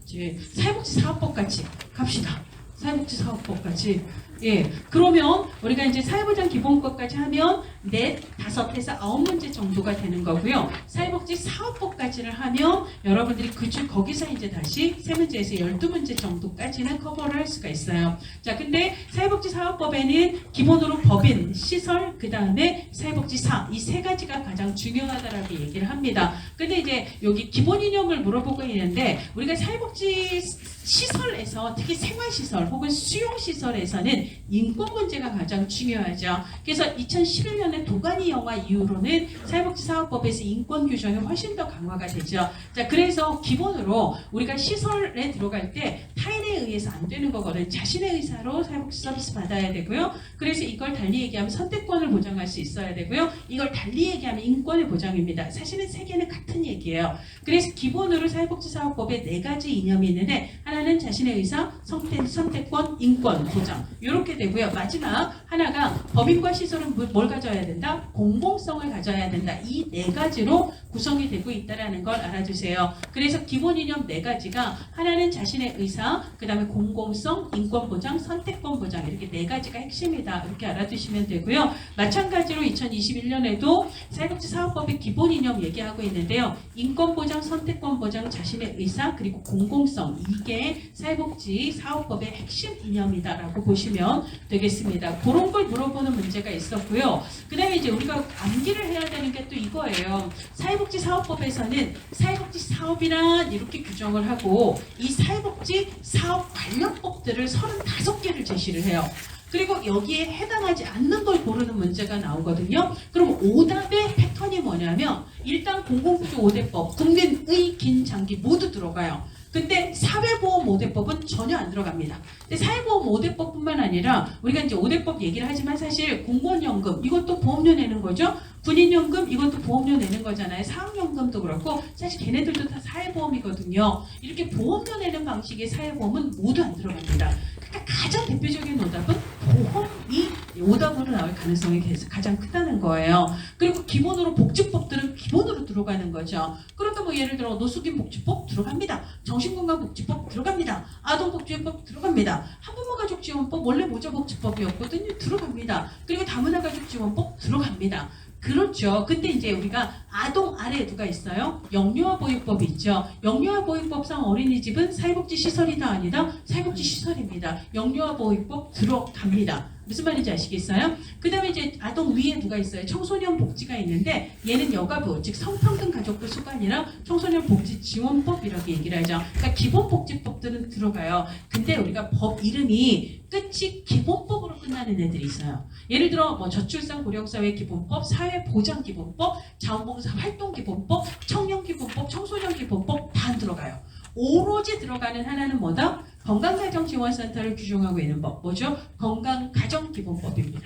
이제 사회복지사업법 같이 갑시다. 사회복지사업법 같이. 예, 그러면 우리가 이제 사회보장 기본법까지 하면 넷, 다섯에서 9문제 정도가 되는 거고요. 사회복지 사업법까지를 하면 여러분들이 거기서 이제 다시 3문제에서 12문제 정도까지는 커버를 할 수가 있어요. 자, 근데 사회복지 사업법에는 기본으로 법인, 시설, 그 다음에 사회복지사 이 세 가지가 가장 중요하다라고 얘기를 합니다. 근데 이제 여기 기본 이념을 물어보고 있는데 우리가 사회복지 시설에서 특히 생활시설 혹은 수용시설에서는 인권 문제가 가장 중요하죠. 그래서 2011년에 도가니 영화 이후로는 사회복지사업법에서 인권 규정이 훨씬 더 강화가 되죠. 자, 그래서 기본으로 우리가 시설에 들어갈 때 타인에 의해서 안 되는 거거든요. 자신의 의사로 사회복지 서비스 받아야 되고요. 그래서 이걸 달리 얘기하면 선택권을 보장할 수 있어야 되고요. 이걸 달리 얘기하면 인권의 보장입니다. 사실은 세 개는 같은 얘기예요. 그래서 기본으로 사회복지사업법에 4가지 이념이 있는데 하나는 자신의 의사, 선택권, 인권, 보장 이렇게 되고요. 마지막 하나가 법인과 시설은 뭘 가져야 된다? 공공성을 가져야 된다. 이 4가지로 구성이 되고 있다는 걸 알아주세요. 그래서 기본 이념 4가지가 하나는 자신의 의사, 그 다음에 공공성, 인권 보장, 선택권 보장 이렇게 4가지가 핵심이다. 이렇게 알아두시면 되고요. 마찬가지로 2021년에도 사회복지사업법의 기본 이념 얘기하고 있는데요. 인권 보장, 선택권 보장, 자신의 의사, 그리고 공공성 이게 사회복지 사업법의 핵심 이념이다라고 보시면 되겠습니다. 그런 걸 물어보는 문제가 있었고요. 그 다음에 이제 우리가 암기를 해야 되는 게 또 이거예요. 사회복지 사업법에서는 사회복지 사업이란 이렇게 규정을 하고 이 사회복지 사업 관련법들을 35개를 제시를 해요. 그리고 여기에 해당하지 않는 걸 고르는 문제가 나오거든요. 그럼 오답의 패턴이 뭐냐면 일단 공공구조 5대법, 국민의 긴 장기 모두 들어가요. 근데 사회보험 5대법은 전혀 안 들어갑니다. 근데 사회보험 5대법뿐만 아니라 우리가 이제 5대법 얘기를 하지만 사실 공무원연금 이것도 보험료 내는 거죠. 군인연금 이것도 보험료 내는 거잖아요. 사학연금도 그렇고 사실 걔네들도 다 사회보험이거든요. 이렇게 보험료 내는 방식의 사회보험은 모두 안 들어갑니다. 그러니까 가장 대표적인 오답은 보험이 오답으로 나올 가능성이 가장 크다는 거예요. 그리고 기본으로 복지법들은 기본으로 들어가는 거죠. 그러니까 뭐 예를 들어 노숙인복지법 들어갑니다. 정신건강복지법 들어갑니다. 아동복지법 들어갑니다. 한부모가족지원법 원래 모자복지법이었거든요. 들어갑니다. 그리고 다문화가족지원법 들어갑니다. 그렇죠. 근데 이제 우리가 아동 아래에 누가 있어요? 영유아 보육법이 있죠. 영유아 보육법상 어린이집은 사회복지 시설이다 아니다? 사회복지 시설입니다. 영유아 보육법 들어갑니다. 무슨 말인지 아시겠어요? 그 다음에 이제 아동 위에 누가 있어요? 청소년 복지가 있는데 얘는 여가부, 즉 성평등 가족부 수반이랑 청소년 복지 지원법이라고 얘기를 하죠. 그러니까 기본복지법들은 들어가요. 근데 우리가 법 이름이 끝이 기본법으로 끝나는 애들이 있어요. 예를 들어 뭐 저출산 고령사회 기본법, 사회보장 기본법, 자원봉사 활동 기본법, 청년 기본법, 청소년 기본법 다 안 들어가요. 오로지 들어가는 하나는 뭐다? 건강가정지원센터를 규정하고 있는 법. 뭐죠? 건강가정기본법입니다.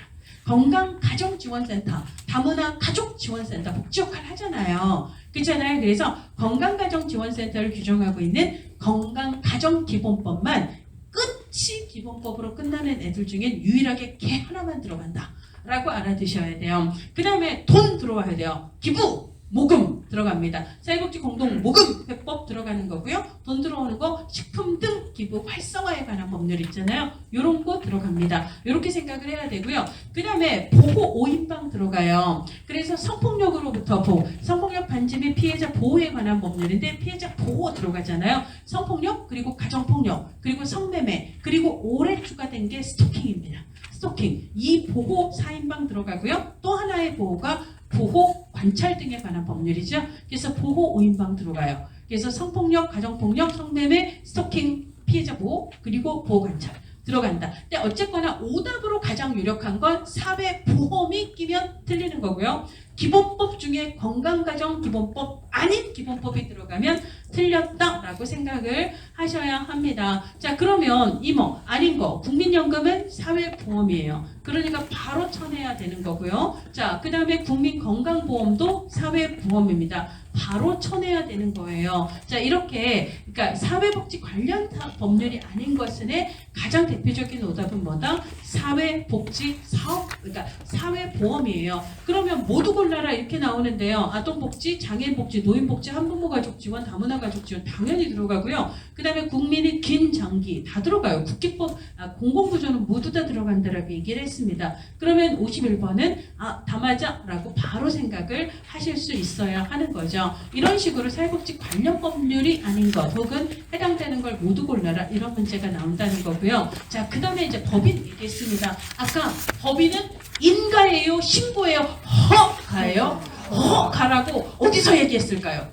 건강가정지원센터, 다문화 가족지원센터 복지 역할을 하잖아요. 그렇잖아요. 그래서 건강가정지원센터를 규정하고 있는 건강가정기본법만 끝이 기본법으로 끝나는 애들 중엔 유일하게 걔 하나만 들어간다. 라고 알아두셔야 돼요. 그 다음에 돈 들어와야 돼요. 기부! 모금 들어갑니다. 사회복지 공동 모금 회법 들어가는 거고요. 돈 들어오는 거 식품 등 기부 활성화에 관한 법률 있잖아요. 이런 거 들어갑니다. 이렇게 생각을 해야 되고요. 그 다음에 보호 5인방 들어가요. 그래서 성폭력으로부터 보호, 성폭력 반지 및 피해자 보호에 관한 법률인데 피해자 보호 들어가잖아요. 성폭력 그리고 가정폭력 그리고 성매매 그리고 올해 추가된 게 스토킹입니다. 스토킹 이 보호 4인방 들어가고요. 또 하나의 보호가 보호 관찰 등에 관한 법률이죠. 그래서 보호 5인방 들어가요. 그래서 성폭력, 가정폭력, 성매매, 스토킹, 피해자 보호, 그리고 보호 관찰 들어간다. 근데 어쨌거나 오답으로 가장 유력한 건 사회보험이 끼면 틀리는 거고요. 기본법 중에 건강가정기본법 아닌 기본법이 들어가면 틀렸다라고 생각을 하셔야 합니다. 자, 그러면 이모 아닌 거 국민연금은 사회보험이에요. 그러니까 바로 쳐내야 되는 거고요. 자, 그 다음에 국민건강보험도 사회보험입니다. 바로 쳐내야 되는 거예요. 자, 이렇게 그러니까 사회복지 관련 법률이 아닌 것은 가장 대표적인 오답은 뭐다? 사회복지사업, 그러니까 사회보험이에요. 그러면 모두 골라라 이렇게 나오는데요. 아동복지, 장애인복지, 노인복지, 한부모가족 지원, 다문화가족 지원 당연히 들어가고요. 그 다음에 국민의 긴 장기 다 들어가요. 국기법, 공공구조는 모두 다 들어간다라고 얘기를 했습니다. 그러면 51번은 다 맞아 라고 바로 생각을 하실 수 있어야 하는 거죠. 이런 식으로 사회복지 관련 법률이 아닌 것 혹은 해당되는 걸 모두 골라라 이런 문제가 나온다는 거고요. 자, 그 다음에 이제 법인 얘기했습니다. 아까 법인은 인가예요? 신고예요? 허가예요? 허가라고 어디서 얘기했을까요?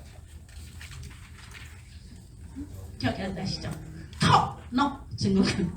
기억이 안 나시죠? 터너 증후군.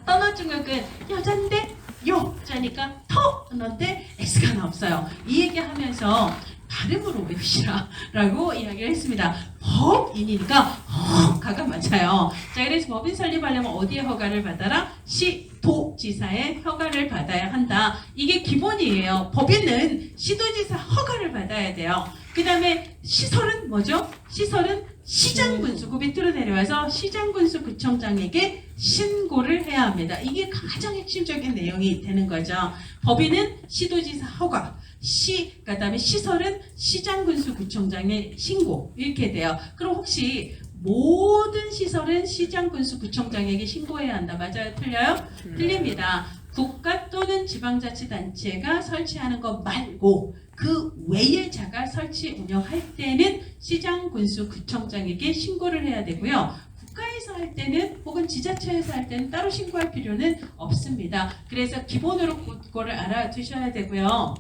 떠너 증후군 여잔데 여자니까 터너인데 S가 없어요. 이 얘기하면서 발음으로 외우시라라고 이야기를 했습니다. 법인이니까 허가가 맞아요. 자, 그래서 법인 설립하려면 어디에 허가를 받아라? 시도지사의 허가를 받아야 한다. 이게 기본이에요. 법인은 시도지사 허가를 받아야 돼요. 그 다음에 시설은 뭐죠? 시설은 시장군수, 그 밑으로 내려와서 시장군수구청장에게 신고를 해야 합니다. 이게 가장 핵심적인 내용이 되는 거죠. 법인은 시도지사 허가, 그다음에 시설은 시장군수구청장의 신고 이렇게 돼요. 그럼 혹시 모든 시설은 시장군수구청장에게 신고해야 한다. 맞아요? 틀려요? 틀립니다. 국가 또는 지방자치단체가 설치하는 것 말고 그 외의 자가 설치 운영할 때는 시장군수구청장에게 신고를 해야 되고요. 국가에서 할 때는 혹은 지자체에서 할 때는 따로 신고할 필요는 없습니다. 그래서 기본으로 그거를 알아두셔야 되고요.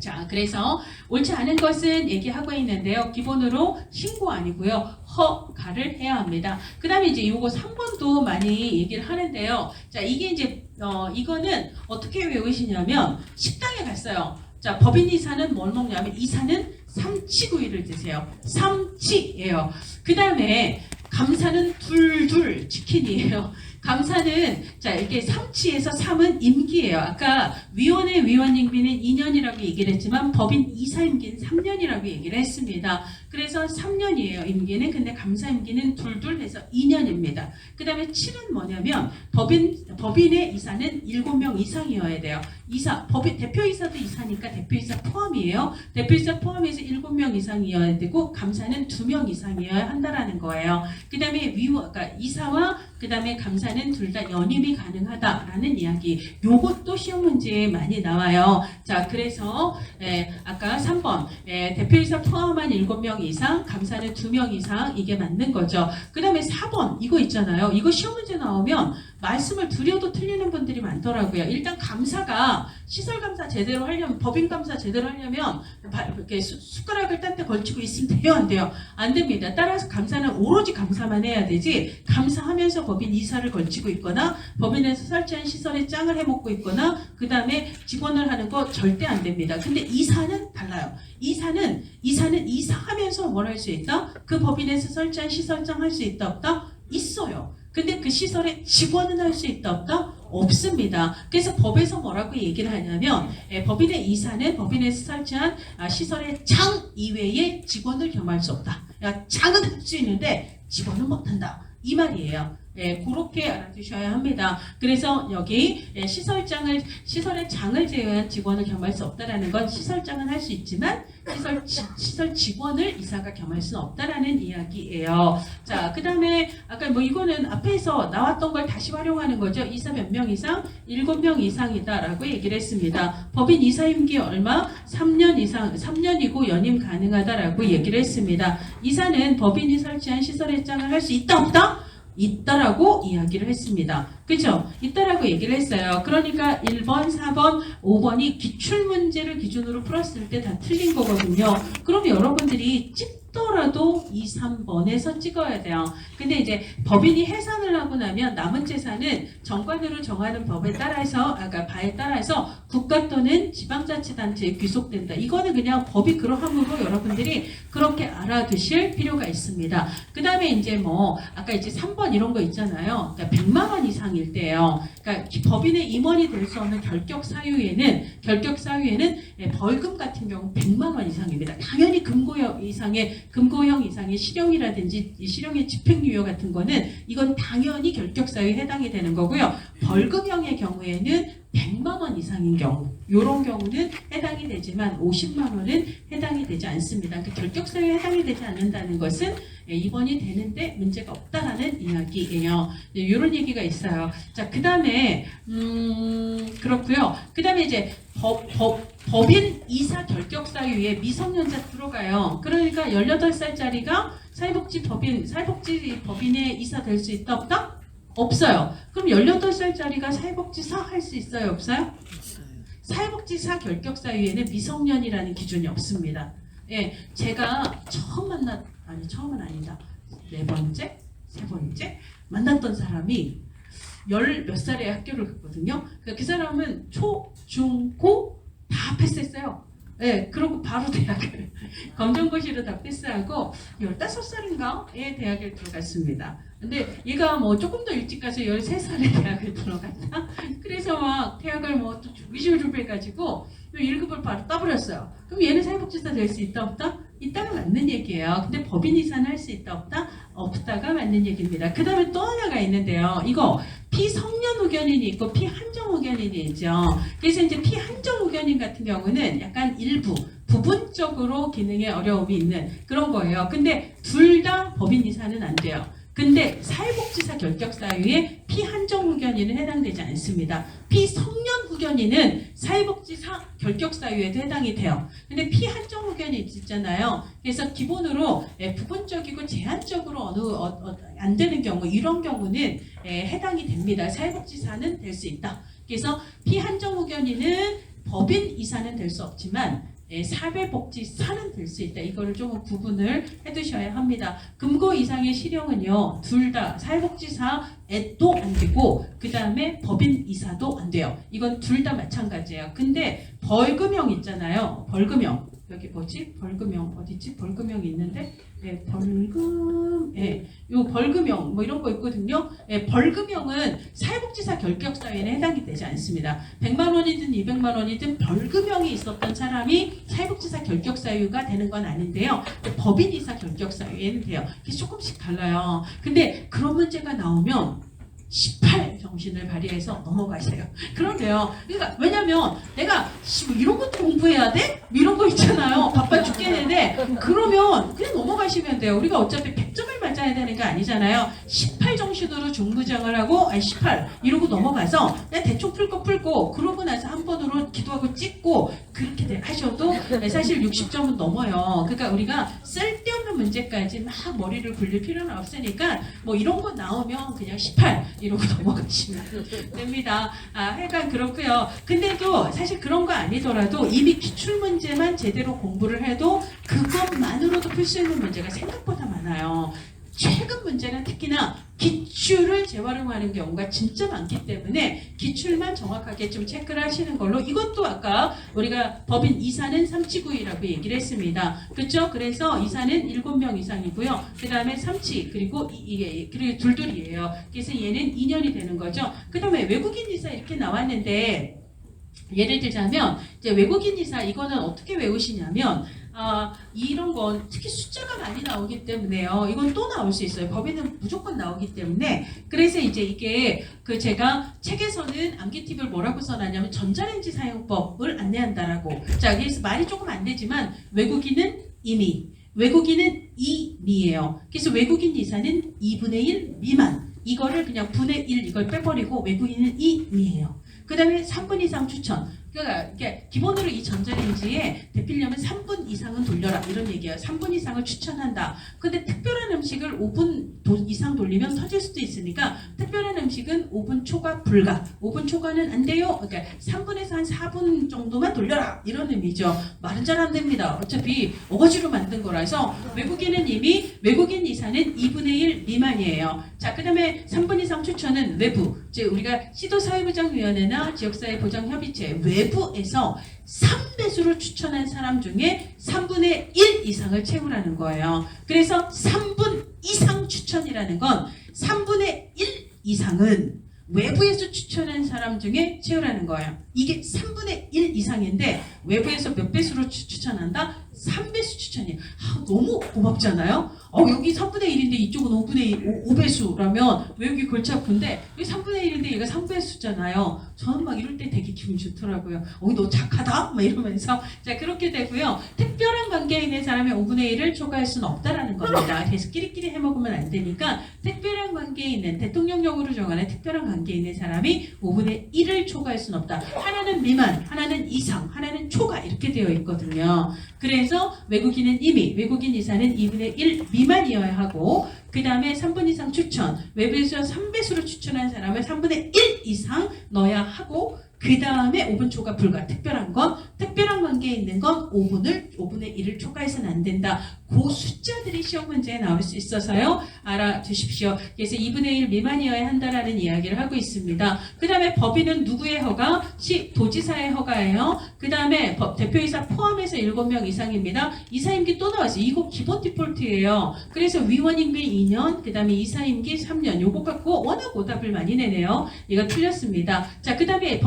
자, 그래서 옳지 않은 것은 얘기하고 있는데요. 기본으로 신고 아니고요. 허가를 해야 합니다. 그 다음에 이제 요거 3번도 많이 얘기를 하는데요. 자, 이게 이제, 이거는 어떻게 외우시냐면 식당에 갔어요. 자, 법인 이사는 뭘 먹냐면 이사는 삼치구이를 드세요. 삼치예요. 그 다음에 감사는 둘둘 치킨이에요. 감사는 자 이게 삼치에서 3은 임기예요. 아까 위원회 위원 임기는 2년이라고 얘기를 했지만 법인 이사 임기는 3년이라고 얘기를 했습니다. 그래서 3년이에요. 임기는. 근데 감사 임기는 둘둘 해서 2년입니다. 그 다음에 7은 뭐냐면 법인의 이사는 7명 이상이어야 돼요. 이사, 대표이사도 이사니까 대표이사 포함이에요. 대표이사 포함해서 7명 이상이어야 되고 감사는 2명 이상이어야 한다라는 거예요. 그 다음에 그러니까 이사와 그 다음에 감사는 둘 다 연임이 가능하다라는 이야기. 요것도 시험 문제에 많이 나와요. 자, 그래서 아까 3번 대표이사 포함한 7명 이상, 감사는 2명 이상 이게 맞는 거죠. 그 다음에 4번 이거 있잖아요. 이거 시험 문제 나오면 말씀을 드려도 틀리는 분들이 많더라고요. 일단 감사가 시설감사 제대로 하려면 법인감사 제대로 하려면 이렇게 숟가락을 딴 데 걸치고 있으면 돼요? 안 돼요? 안 됩니다. 따라서 감사는 오로지 감사만 해야 되지 감사하면서 법인 이사를 걸치고 있거나 법인에서 설치한 시설에 짱을 해먹고 있거나 그 다음에 직원을 하는 거 절대 안 됩니다. 근데 이사는 달라요. 이사는 이사하면서 뭘 할 수 있다? 그 법인에서 설치한 시설장 할 수 있다 없다? 있어요. 근데 그 시설에 직원은 할 수 있다 없다? 없습니다. 그래서 법에서 뭐라고 얘기를 하냐면 법인의 이사는 법인에서 설치한 시설의 장 이외에 직원을 겸할 수 없다. 그러니까 장은 할 수 있는데 직원은 못한다. 이 말이에요. 그렇게 알아두셔야 합니다. 그래서 여기 시설의 장을 제외한 직원을 겸할 수 없다라는 건 시설장은 할 수 있지만 시설 직원을 이사가 겸할 수는 없다라는 이야기예요. 자, 그 다음에 아까 뭐 이거는 앞에서 나왔던 걸 다시 활용하는 거죠. 이사 몇 명 이상? 7명 이상이다라고 얘기를 했습니다. 법인 이사 임기 얼마? 3년 이상, 3년이고 연임 가능하다라고 얘기를 했습니다. 이사는 법인이 설치한 시설의 짱을 할 수 있다 없다? 있다라고 이야기를 했습니다. 그죠? 있다라고 얘기를 했어요. 그러니까 1번, 4번, 5번이 기출문제를 기준으로 풀었을 때 다 틀린 거거든요. 그럼 여러분들이 없더라도 2, 3번에서 찍어야 돼요. 근데 이제 법인이 해산을 하고 나면 남은 재산은 정관으로 정하는 법에 따라서, 그러니까 바에 따라서 국가 또는 지방자치단체에 귀속된다. 이거는 그냥 법이 그러함으로 여러분들이 그렇게 알아두실 필요가 있습니다. 그 다음에 이제 뭐 아까 이제 3번 이런 거 있잖아요. 그러니까 100만 원 이상일 때예요. 그러니까 법인의 임원이 될 수 없는 결격 사유에는 벌금 같은 경우 100만 원 이상입니다. 당연히 금고형 이상의 실형이라든지 실형의 집행유예 같은 거는 이건 당연히 결격 사유에 해당이 되는 거고요. 벌금형의 경우에는 100만 원 이상인 경우, 이런 경우는 해당이 되지만 50만 원은 해당이 되지 않습니다. 그 결격 사유에 해당이 되지 않는다는 것은 입원이 되는데 문제가 없다라는 이야기예요. 이런 얘기가 있어요. 자, 그 다음에 그렇고요. 그 다음에 이제 법인 이사 결격 사유에 미성년자 들어가요. 그러니까 18살짜리가 사회복지법인의 이사 될 수 있다 없다? 없어요. 그럼 18살짜리가 사회복지사 할 수 있어요? 없어요? 사회복지사 결격 사유에는 미성년이라는 기준이 없습니다. 예, 제가 처음은 아니다. 네 번째? 세 번째? 만났던 사람이 몇 살에 학교를 갔거든요. 그 사람은 초, 중, 고 다 패스했어요. 네, 그러고 바로 대학을 검정고시로 다 패스하고 15살인가에 대학에 들어갔습니다. 근데 얘가 뭐 조금 더 일찍 가서 13살에 대학을 들어갔다. 그래서 막 대학을 뭐 또 주기적으로 해가지고 1급을 바로 따버렸어요. 그럼 얘는 사회복지사 될 수 있다 없다? 있다가 맞는 얘기예요. 근데 법인 이사는 할 수 있다 없다? 없다가 맞는 얘기입니다. 그 다음에 또 하나가 있는데요. 이거 피성년 후견인이 있고 피한정 후견인이 있죠. 그래서 이제 피한정 후견인 같은 경우는 약간 부분적으로 기능에 어려움이 있는 그런 거예요. 근데 둘 다 법인 이사는 안 돼요. 근데 사회복지사 결격 사유에 피한정 후견인은 해당되지 않습니다. 피성년 후견인은 사회복지사 결격 사유에도 해당이 돼요. 근데 피한정 후견인 있잖아요. 그래서 기본으로 부분적이고 제한적으로 안 되는 경우, 이런 경우는 해당이 됩니다. 사회복지사는 될 수 있다. 그래서 피한정 후견인은 법인 이사는 될 수 없지만 사회복지사는 될 수 있다. 이거를 조금 구분을 해두셔야 합니다. 금고 이상의 실형은요, 둘 다 사회복지사도 안 되고 그 다음에 법인 이사도 안 돼요. 이건 둘 다 마찬가지예요. 근데 벌금형 있잖아요. 벌금형. 여기 뭐지? 벌금형 어디지? 벌금형이 있는데 요 벌금형 뭐 이런 거 있거든요. 벌금형은 사회복지사 결격 사유에는 해당이 되지 않습니다. 100만 원이든 200만 원이든 벌금형이 있었던 사람이 사회복지사 결격 사유가 되는 건 아닌데요. 법인 이사 결격 사유에는 돼요. 이게 조금씩 달라요. 근데 그런 문제가 나오면 18 정신을 발휘해서 넘어가세요. 그런데요. 그러니까 왜냐면 내가 뭐 이런 것도 공부해야 돼? 이런 거 있잖아요. 바빠 죽겠는데 그러면 그냥 넘어가시면 돼요. 우리가 어차피 100점을 맞아야 되는 게 아니잖아요. 18 정신으로 중부장을 하고 18 이러고 넘어가서 그냥 대충 풀고 그러고 나서 한 번으로 기도하고 찍고 그렇게 하셔도 사실 60점은 넘어요. 그러니까 우리가 쓸데없는 문제까지 막 머리를 굴릴 필요는 없으니까 뭐 이런 거 나오면 그냥 18 이러고 넘어가시면 됩니다. 하여간 그렇고요. 근데 또 사실 그런 거 아니더라도 이미 기출문제만 제대로 공부를 해도 그것만으로도 풀 수 있는 문제가 생각보다 많아요. 최근 문제는 특히나 기출을 재활용하는 경우가 진짜 많기 때문에 기출만 정확하게 좀 체크를 하시는 걸로, 이것도 아까 우리가 법인 이사는 3치구이라고 얘기를 했습니다. 그렇죠? 그래서 이사는 7명 이상이고요. 그 다음에 3치 그리고 그리고 둘둘이에요. 그래서 얘는 2년이 되는 거죠. 그 다음에 외국인 이사 이렇게 나왔는데 예를 들자면 이제 외국인 이사 이거는 어떻게 외우시냐면 이런 건 특히 숫자가 많이 나오기 때문에요. 이건 또 나올 수 있어요. 법에는 무조건 나오기 때문에. 그래서 이제 이게 제가 책에서는 암기팁을 뭐라고 써놨냐면 전자레인지 사용법을 안내한다라고. 자, 그래서 말이 조금 안 되지만 외국인은 외국인은 이미예요. 그래서 외국인 이사는 2분의 1 미만. 이거를 그냥 분의 1 이걸 빼버리고 외국인은 이미예요. 그 다음에 3분 이상 추천. 그러니까 기본으로 이 전자레인지에 데필려면 3분 이상은 돌려라 이런 얘기예요. 3분 이상을 추천한다. 근데 특별한 음식을 5분 이상 돌리면 터질 수도 있으니까 특별한 음식은 5분 초과 불가. 5분 초과는 안 돼요. 그러니까 3분에서 한 4분 정도만 돌려라. 이런 의미죠. 말은 잘 안 됩니다. 어차피 어거지로 만든 거라서 외국인 이사는 2분의 1 미만이에요. 자, 그 다음에 3분 이상 추천은 외부. 즉 우리가 시도사회보장위원회나 지역사회보장협의체 외부에서 3배수로 추천한 사람 중에 3분의 1 이상을 채우라는 거예요. 그래서 3분 이상 추천이라는 건 3분의 1 이상은 외부에서 추천한 사람 중에 채우라는 거예요. 이게 3분의 1 이상인데 외부에서 몇 배수로 추천한다? 3배수 추천이에요. 너무 고맙잖아요. 여기 3분의 1인데 이쪽은 5배수라면 왜 여기 골치 아픈데 여기 3분의 1인데 얘가 3배수잖아요. 저는 막 이럴 때 되게 기분 좋더라고요. 너 착하다? 막 이러면서. 자, 그렇게 되고요. 특별한 관계에 있는 사람의 5분의 1을 초과할 수는 없다라는 겁니다. 그래서 끼리끼리 해먹으면 안 되니까 특별한 관계에 있는 대통령령으로 정하는 특별한 관계에 있는 사람이 5분의 1을 초과할 수는 없다. 하나는 미만, 하나는 이상, 하나는 초과 이렇게 되어 있거든요. 그래서 외국인 이사는 2분의 1 미만이어야 하고 그 다음에 3분 이상 추천, 외부에서 3배수로 추천한 사람을 3분의 1 이상 넣어야 하고 그 다음에 5분 초과 불가. 특별한 관계에 있는 건 5분의 1을 초과해서는 안 된다. 그 숫자들이 시험 문제에 나올 수 있어서요. 알아두십시오. 그래서 2분의 1 미만이어야 한다라는 이야기를 하고 있습니다. 그 다음에 법인은 누구의 허가? 도지사의 허가예요. 그 다음에 대표이사 포함해서 7명 이상입니다. 이사임기 또 나왔어요. 이거 기본 디폴트예요. 그래서 위원임기 2년, 그 다음에 이사임기 3년. 요거 갖고 워낙 오답을 많이 내네요. 이거 틀렸습니다. 자, 그 다음에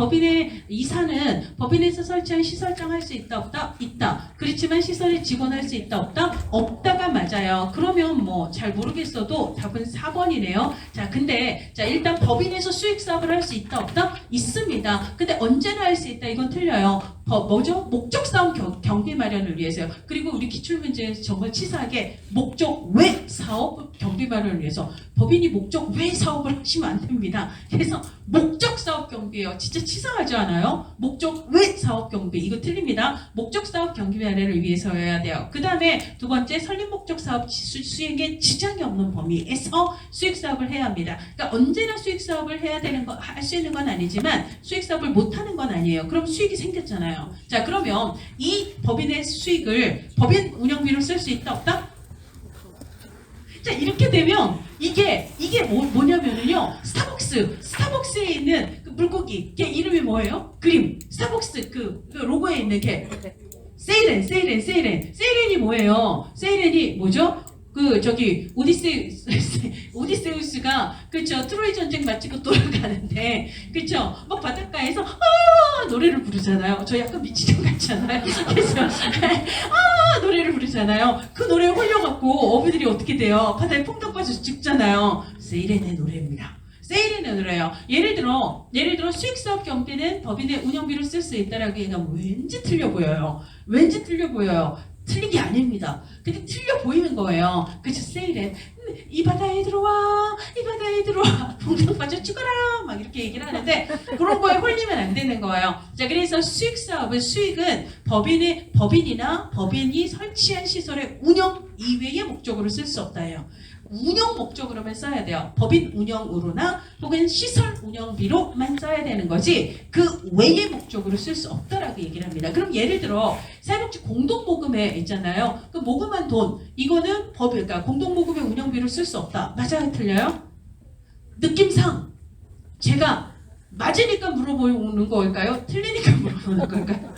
이사는 법인에서 설치한 시설장 할 수 있다 없다? 있다. 그렇지만 시설에 직원할 수 있다 없다? 없다가 맞아요. 그러면 뭐 잘 모르겠어도 답은 4번이네요. 자, 근데 일단 법인에서 수익 사업을 할 수 있다 없다? 있습니다. 근데 언제나 할 수 있다? 이건 틀려요. 뭐죠? 목적 사업 경비 마련을 위해서요. 그리고 우리 기출문제에서 정말 치사하게 목적 외 사업 경비 마련을 위해서 법인이 목적 외 사업을 하시면 안 됩니다. 그래서 목적 사업 경비예요. 진짜 치사하지 않아요? 목적 외 사업 경비 이거 틀립니다. 목적 사업 경비 마련을 위해서여야 돼요. 그 다음에 두 번째 설립 목적 사업 수익에 지장이 없는 범위에서 수익 사업을 해야 합니다. 그러니까 언제나 수익 사업을 해야 되는 거 할 수 있는 건 아니지만 수익 사업을 못 하는 건 아니에요. 그럼 수익이 생겼잖아요. 자, 그러면 이 법인의 수익을 법인 운영비로 쓸 수 있다 없다? 자, 이렇게 되면 이게 뭐냐면은요. 스타벅스에 있는 그 물고기 걔 이름이 뭐예요? 그림 스타벅스 그 로고에 있는 걔 세이렌이 뭐예요? 세이렌이 뭐죠? 오디세우스가 그쵸 트로이 전쟁 마치고 돌아가는데 그쵸 막 바닷가에서 노래를 부르잖아요. 저 약간 미치경 같잖아요. 그래서 노래를 부르잖아요. 그 노래에 홀려갖고 어부들이 어떻게 돼요? 바다에 퐁당 빠져서 죽잖아요. 세이렌의 노래입니다. 세이렌의 노래예요. 예를 들어 수익사업 경비는 법인의 운영비로 쓸 수 있다라고 얘기하면 왠지 틀려 보여요. 틀린 게 아닙니다. 근데 틀려 보이는 거예요. 그쵸? 세이렌 이 바다에 들어와 퐁당 빠져 죽어라 막 이렇게 얘기를 하는데 그런 거에 홀리면 안 되는 거예요. 자, 그래서 수익은 법인이나 법인이 설치한 시설의 운영 이외의 목적으로 쓸 수 없다예요. 운영 목적으로만 써야 돼요. 법인 운영으로나 혹은 시설 운영비로만 써야 되는 거지 그 외의 목적으로 쓸 수 없다라고 얘기를 합니다. 그럼 예를 들어 사회복지 공동모금에 있잖아요. 그 모금한 돈 이거는 그러니까 공동모금의 운영비로 쓸 수 없다. 맞아요? 틀려요? 느낌상 제가 맞으니까 물어보는 걸까요? 틀리니까 물어보는 걸까요?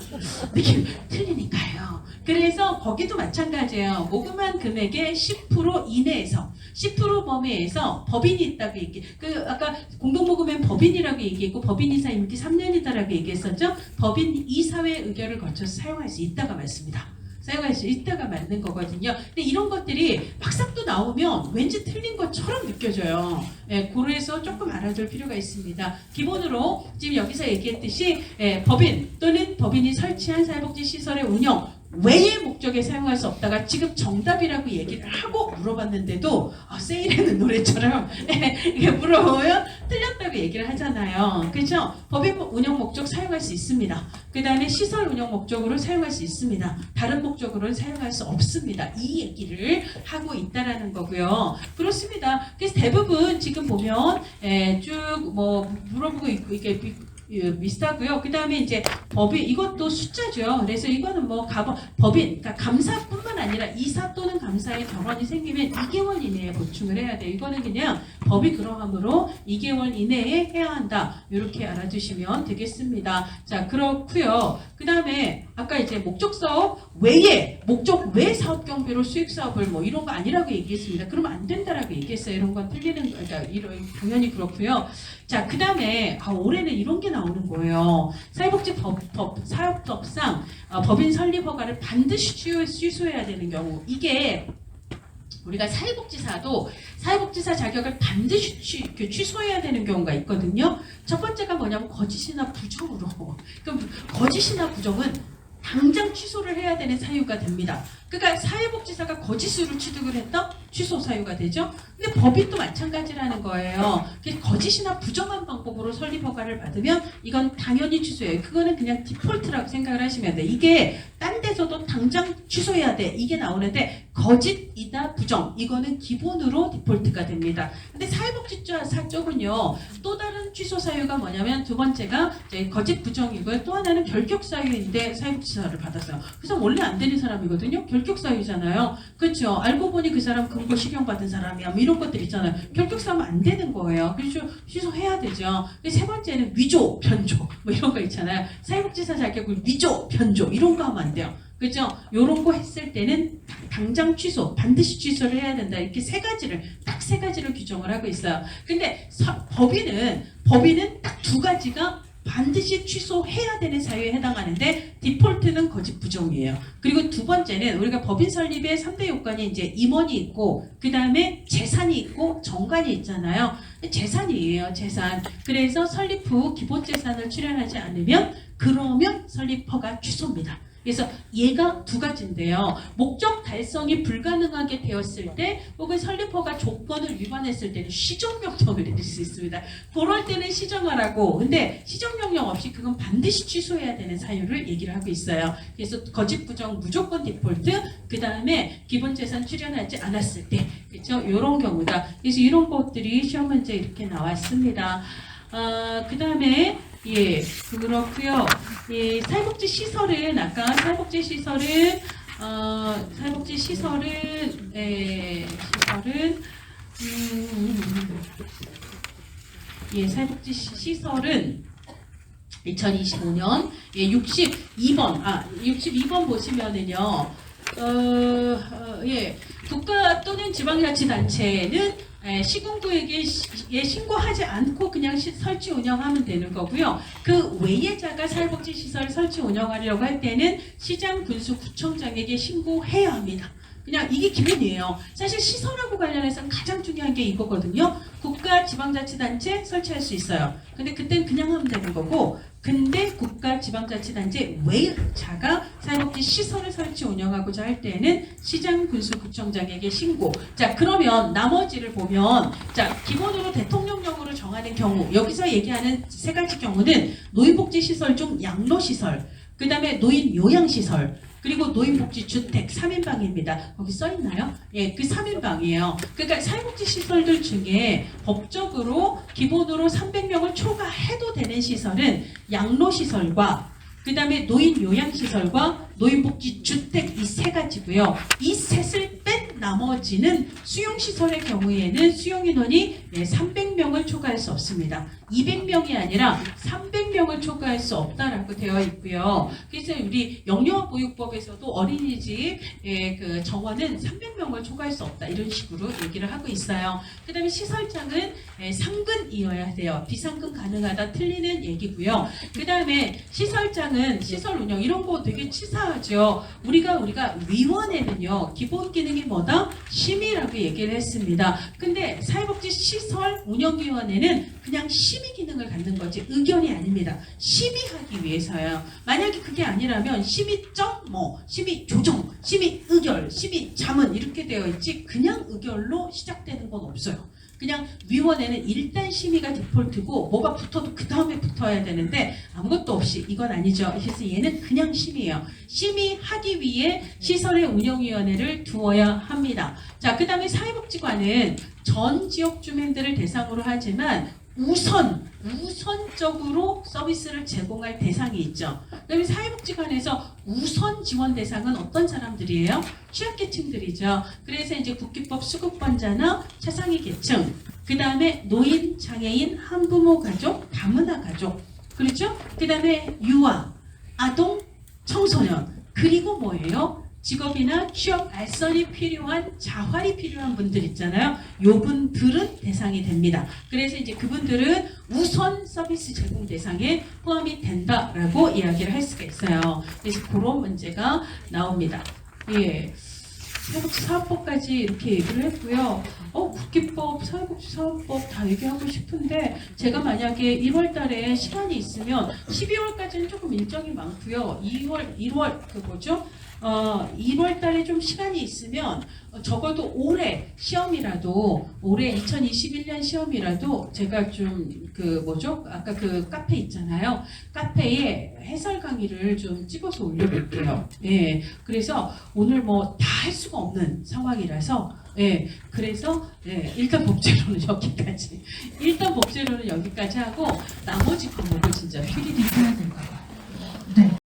느낌 틀리니까요. 그래서 거기도 마찬가지예요. 모금한 금액의 10% 이내에서 10% 범위에서 법인이 있다고 아까 공동모금엔 법인이라고 얘기했고 법인이사 임기 3년이다라고 얘기했었죠. 법인 이사회 의결을 거쳐서 사용할 수 있다가 맞습니다. 사용할 수 있다가 맞는 거거든요. 근데 이런 것들이 막상 또 나오면 왠지 틀린 것처럼 느껴져요. 그래서 조금 알아둘 필요가 있습니다. 기본으로 지금 여기서 얘기했듯이 법인 또는 법인이 설치한 사회복지 시설의 운영 외의 목적에 사용할 수 없다가 지금 정답이라고 얘기를 하고 물어봤는데도 세일하는 노래처럼 이게 물어보면 틀렸다고 얘기를 하잖아요. 그렇죠? 법인 운영 목적 사용할 수 있습니다. 그 다음에 시설 운영 목적으로 사용할 수 있습니다. 다른 목적으로는 사용할 수 없습니다. 이 얘기를 하고 있다라는 거고요. 그렇습니다. 그래서 대부분 지금 보면 쭉 뭐 물어보고 있고 이게 비슷하고요. 그 다음에 이제 법인 이것도 숫자죠. 그래서 이거는 뭐 법인 그러니까 감사뿐만 아니라 이사 또는 감사의 결혼이 생기면 2개월 이내에 보충을 해야 돼요. 이거는 그냥 법이 그러하므로 2개월 이내에 해야 한다. 이렇게 알아두시면 되겠습니다. 자, 그렇고요. 그 다음에 아까 이제 목적 사업 외에 목적 외 사업 경비로 수익 사업을 뭐 이런 거 아니라고 얘기했습니다. 그러면 안 된다라고 얘기했어요. 이런 건 틀리는 그러니까 당연히 그렇고요. 자, 그 다음에 올해는 이런 게 나오는 거예요. 사업법상 법인 설립 허가를 반드시 취소해야 되는 경우. 이게 우리가 사회복지사도 사회복지사 자격을 반드시 취소해야 되는 경우가 있거든요. 첫 번째가 뭐냐면 거짓이나 부정으로. 그럼 거짓이나 부정은 당장 취소를 해야 되는 사유가 됩니다. 그러니까 사회복지사가 거짓으로 취득을 했다? 취소 사유가 되죠. 근데 법인도 마찬가지라는 거예요. 거짓이나 부정한 방법으로 설립 허가를 받으면 이건 당연히 취소해요. 그거는 그냥 디폴트라고 생각을 하시면 돼요. 이게 딴 데서도 당장 취소해야 돼. 이게 나오는데 거짓이다 부정 이거는 기본으로 디폴트가 됩니다. 근데 사회복지사 쪽은요. 또 다른 취소 사유가 뭐냐면 두 번째가 이제 거짓 부정이고요. 또 하나는 결격 사유인데 사회복지사를 받았어요. 그래서 원래 안 되는 사람이거든요. 결격 사유잖아요. 그렇죠. 알고 보니 그 사람 금고 실형 받은 사람이야. 뭐 이런 것들 있잖아요. 결격 사유는 안 되는 거예요. 그래서 취소해야 되죠. 세 번째는 위조, 변조 뭐 이런 거 있잖아요. 사회복지사 자격을 위조, 변조 이런 거 하면 안 돼요. 그죠? 요런 거 했을 때는 당장 취소, 반드시 취소를 해야 된다. 이렇게 딱 세 가지를 규정을 하고 있어요. 근데 법인은 딱 두 가지가 반드시 취소해야 되는 사유에 해당하는데 디폴트는 거짓 부정이에요. 그리고 두 번째는 우리가 법인 설립의 3대 요건이 이제 임원이 있고 그 다음에 재산이 있고 정관이 있잖아요. 재산이에요. 재산. 그래서 설립 후 기본 재산을 출연하지 않으면 그러면 설립 허가 취소입니다. 그래서 얘가 두 가지인데요. 목적 달성이 불가능하게 되었을 때 혹은 설립허가 조건을 위반했을 때는 시정명령을 내릴 수 있습니다. 그럴 때는 시정하라고. 근데 시정명령 없이 그건 반드시 취소해야 되는 사유를 얘기를 하고 있어요. 그래서 거짓 부정 무조건 디폴트 그 다음에 기본재산 출연하지 않았을 때 그렇죠? 이런 경우다. 그래서 이런 것들이 시험 문제 이렇게 나왔습니다. 그 다음에 그렇고요. 사회복지 시설은 아까 사회복지 시설은 사회복지 시설은 2025년 62번 보시면은요. 국가 또는 지방자치단체는 시군구에게 신고하지 않고 그냥 설치 운영하면 되는 거고요. 그 외예자가 사회복지시설 설치 운영하려고 할 때는 시장, 군수, 구청장에게 신고해야 합니다. 그냥 이게 기본이에요. 사실 시설하고 관련해서 가장 중요한 게 이거거든요. 국가, 지방자치단체 설치할 수 있어요. 근데 그땐 그냥 하면 되는 거고 근데 국가, 지방자치단체 외자가 사회복지 시설을 설치 운영하고자 할 때는 시장, 군수, 구청장에게 신고. 자, 그러면 나머지를 보면 자, 기본으로 대통령령으로 정하는 경우 여기서 얘기하는 세 가지 경우는 노인복지시설 중 양로시설 그 다음에 노인 요양시설 그리고 노인복지주택 3인방입니다. 거기 써있나요? 그 3인방이에요. 그러니까 사회복지시설들 중에 법적으로 기본으로 300명을 초과해도 되는 시설은 양로시설과 그 다음에 노인 요양시설과 노인복지주택 이 세 가지고요. 이 셋을 뺀 나머지는 수용시설의 경우에는 수용인원이 300명을 초과할 수 없습니다. 200명이 아니라 300명을 초과할 수 없다라고 되어 있고요. 그래서 우리 영유아보육법에서도 어린이집 그 정원은 300명을 초과할 수 없다 이런 식으로 얘기를 하고 있어요. 그 다음에 시설장은 상근이어야 돼요. 비상근 가능하다 틀리는 얘기고요. 그 다음에 시설장은 시설 운영 이런 거 되게 치사하죠. 우리가 위원회는요 기본 기능이 뭐다? 뭐다? 심의라고 얘기를 했습니다. 근데 사회복지시설 운영위원회는 그냥 심의 기능을 갖는 거지 의견이 아닙니다. 심의하기 위해서요. 만약에 그게 아니라면 심의점, 심의 조정, 심의 의결, 심의 자문 이렇게 되어 있지 그냥 의결로 시작되는 건 없어요. 그냥 위원회는 일단 심의가 디폴트고 뭐가 붙어도 그 다음에 붙어야 되는데 아무것도 없이 이건 아니죠. 그래서 얘는 그냥 심의예요. 심의하기 위해 시설의 운영위원회를 두어야 합니다. 자, 그 다음에 사회복지관은 전 지역 주민들을 대상으로 하지만 우선적으로 서비스를 제공할 대상이 있죠. 그다음에 사회복지관에서 우선 지원 대상은 어떤 사람들이에요? 취약계층들이죠. 그래서 이제 국기법 수급권자나 차상위 계층, 그 다음에 노인, 장애인, 한부모 가족, 다문화 가족, 그렇죠? 그 다음에 유아, 아동, 청소년, 그리고 뭐예요? 직업이나 취업 알선이 필요한 자활이 필요한 분들 있잖아요. 요 분들은 대상이 됩니다. 그래서 이제 그분들은 우선 서비스 제공 대상에 포함이 된다라고 이야기를 할 수가 있어요. 그래서 그런 문제가 나옵니다. 예. 사회복지 사업법까지 이렇게 얘기를 했고요. 국기법, 사회복지 사업법 다 얘기하고 싶은데 제가 만약에 1월 달에 시간이 있으면 12월까지는 조금 일정이 많고요. 1월 달에 좀 시간이 있으면 적어도 올해 시험이라도 올해 2021년 시험이라도 제가 좀 아까 그 카페 있잖아요. 카페에 해설 강의를 좀 찍어서 올려볼게요. 예, 그래서 오늘 뭐 다 할 수가 없는 상황이라서 그래서 일단 법제로는 여기까지. 일단 법제로는 여기까지 하고 나머지 과목을 진짜 필히 해야 될까 봐요. 네.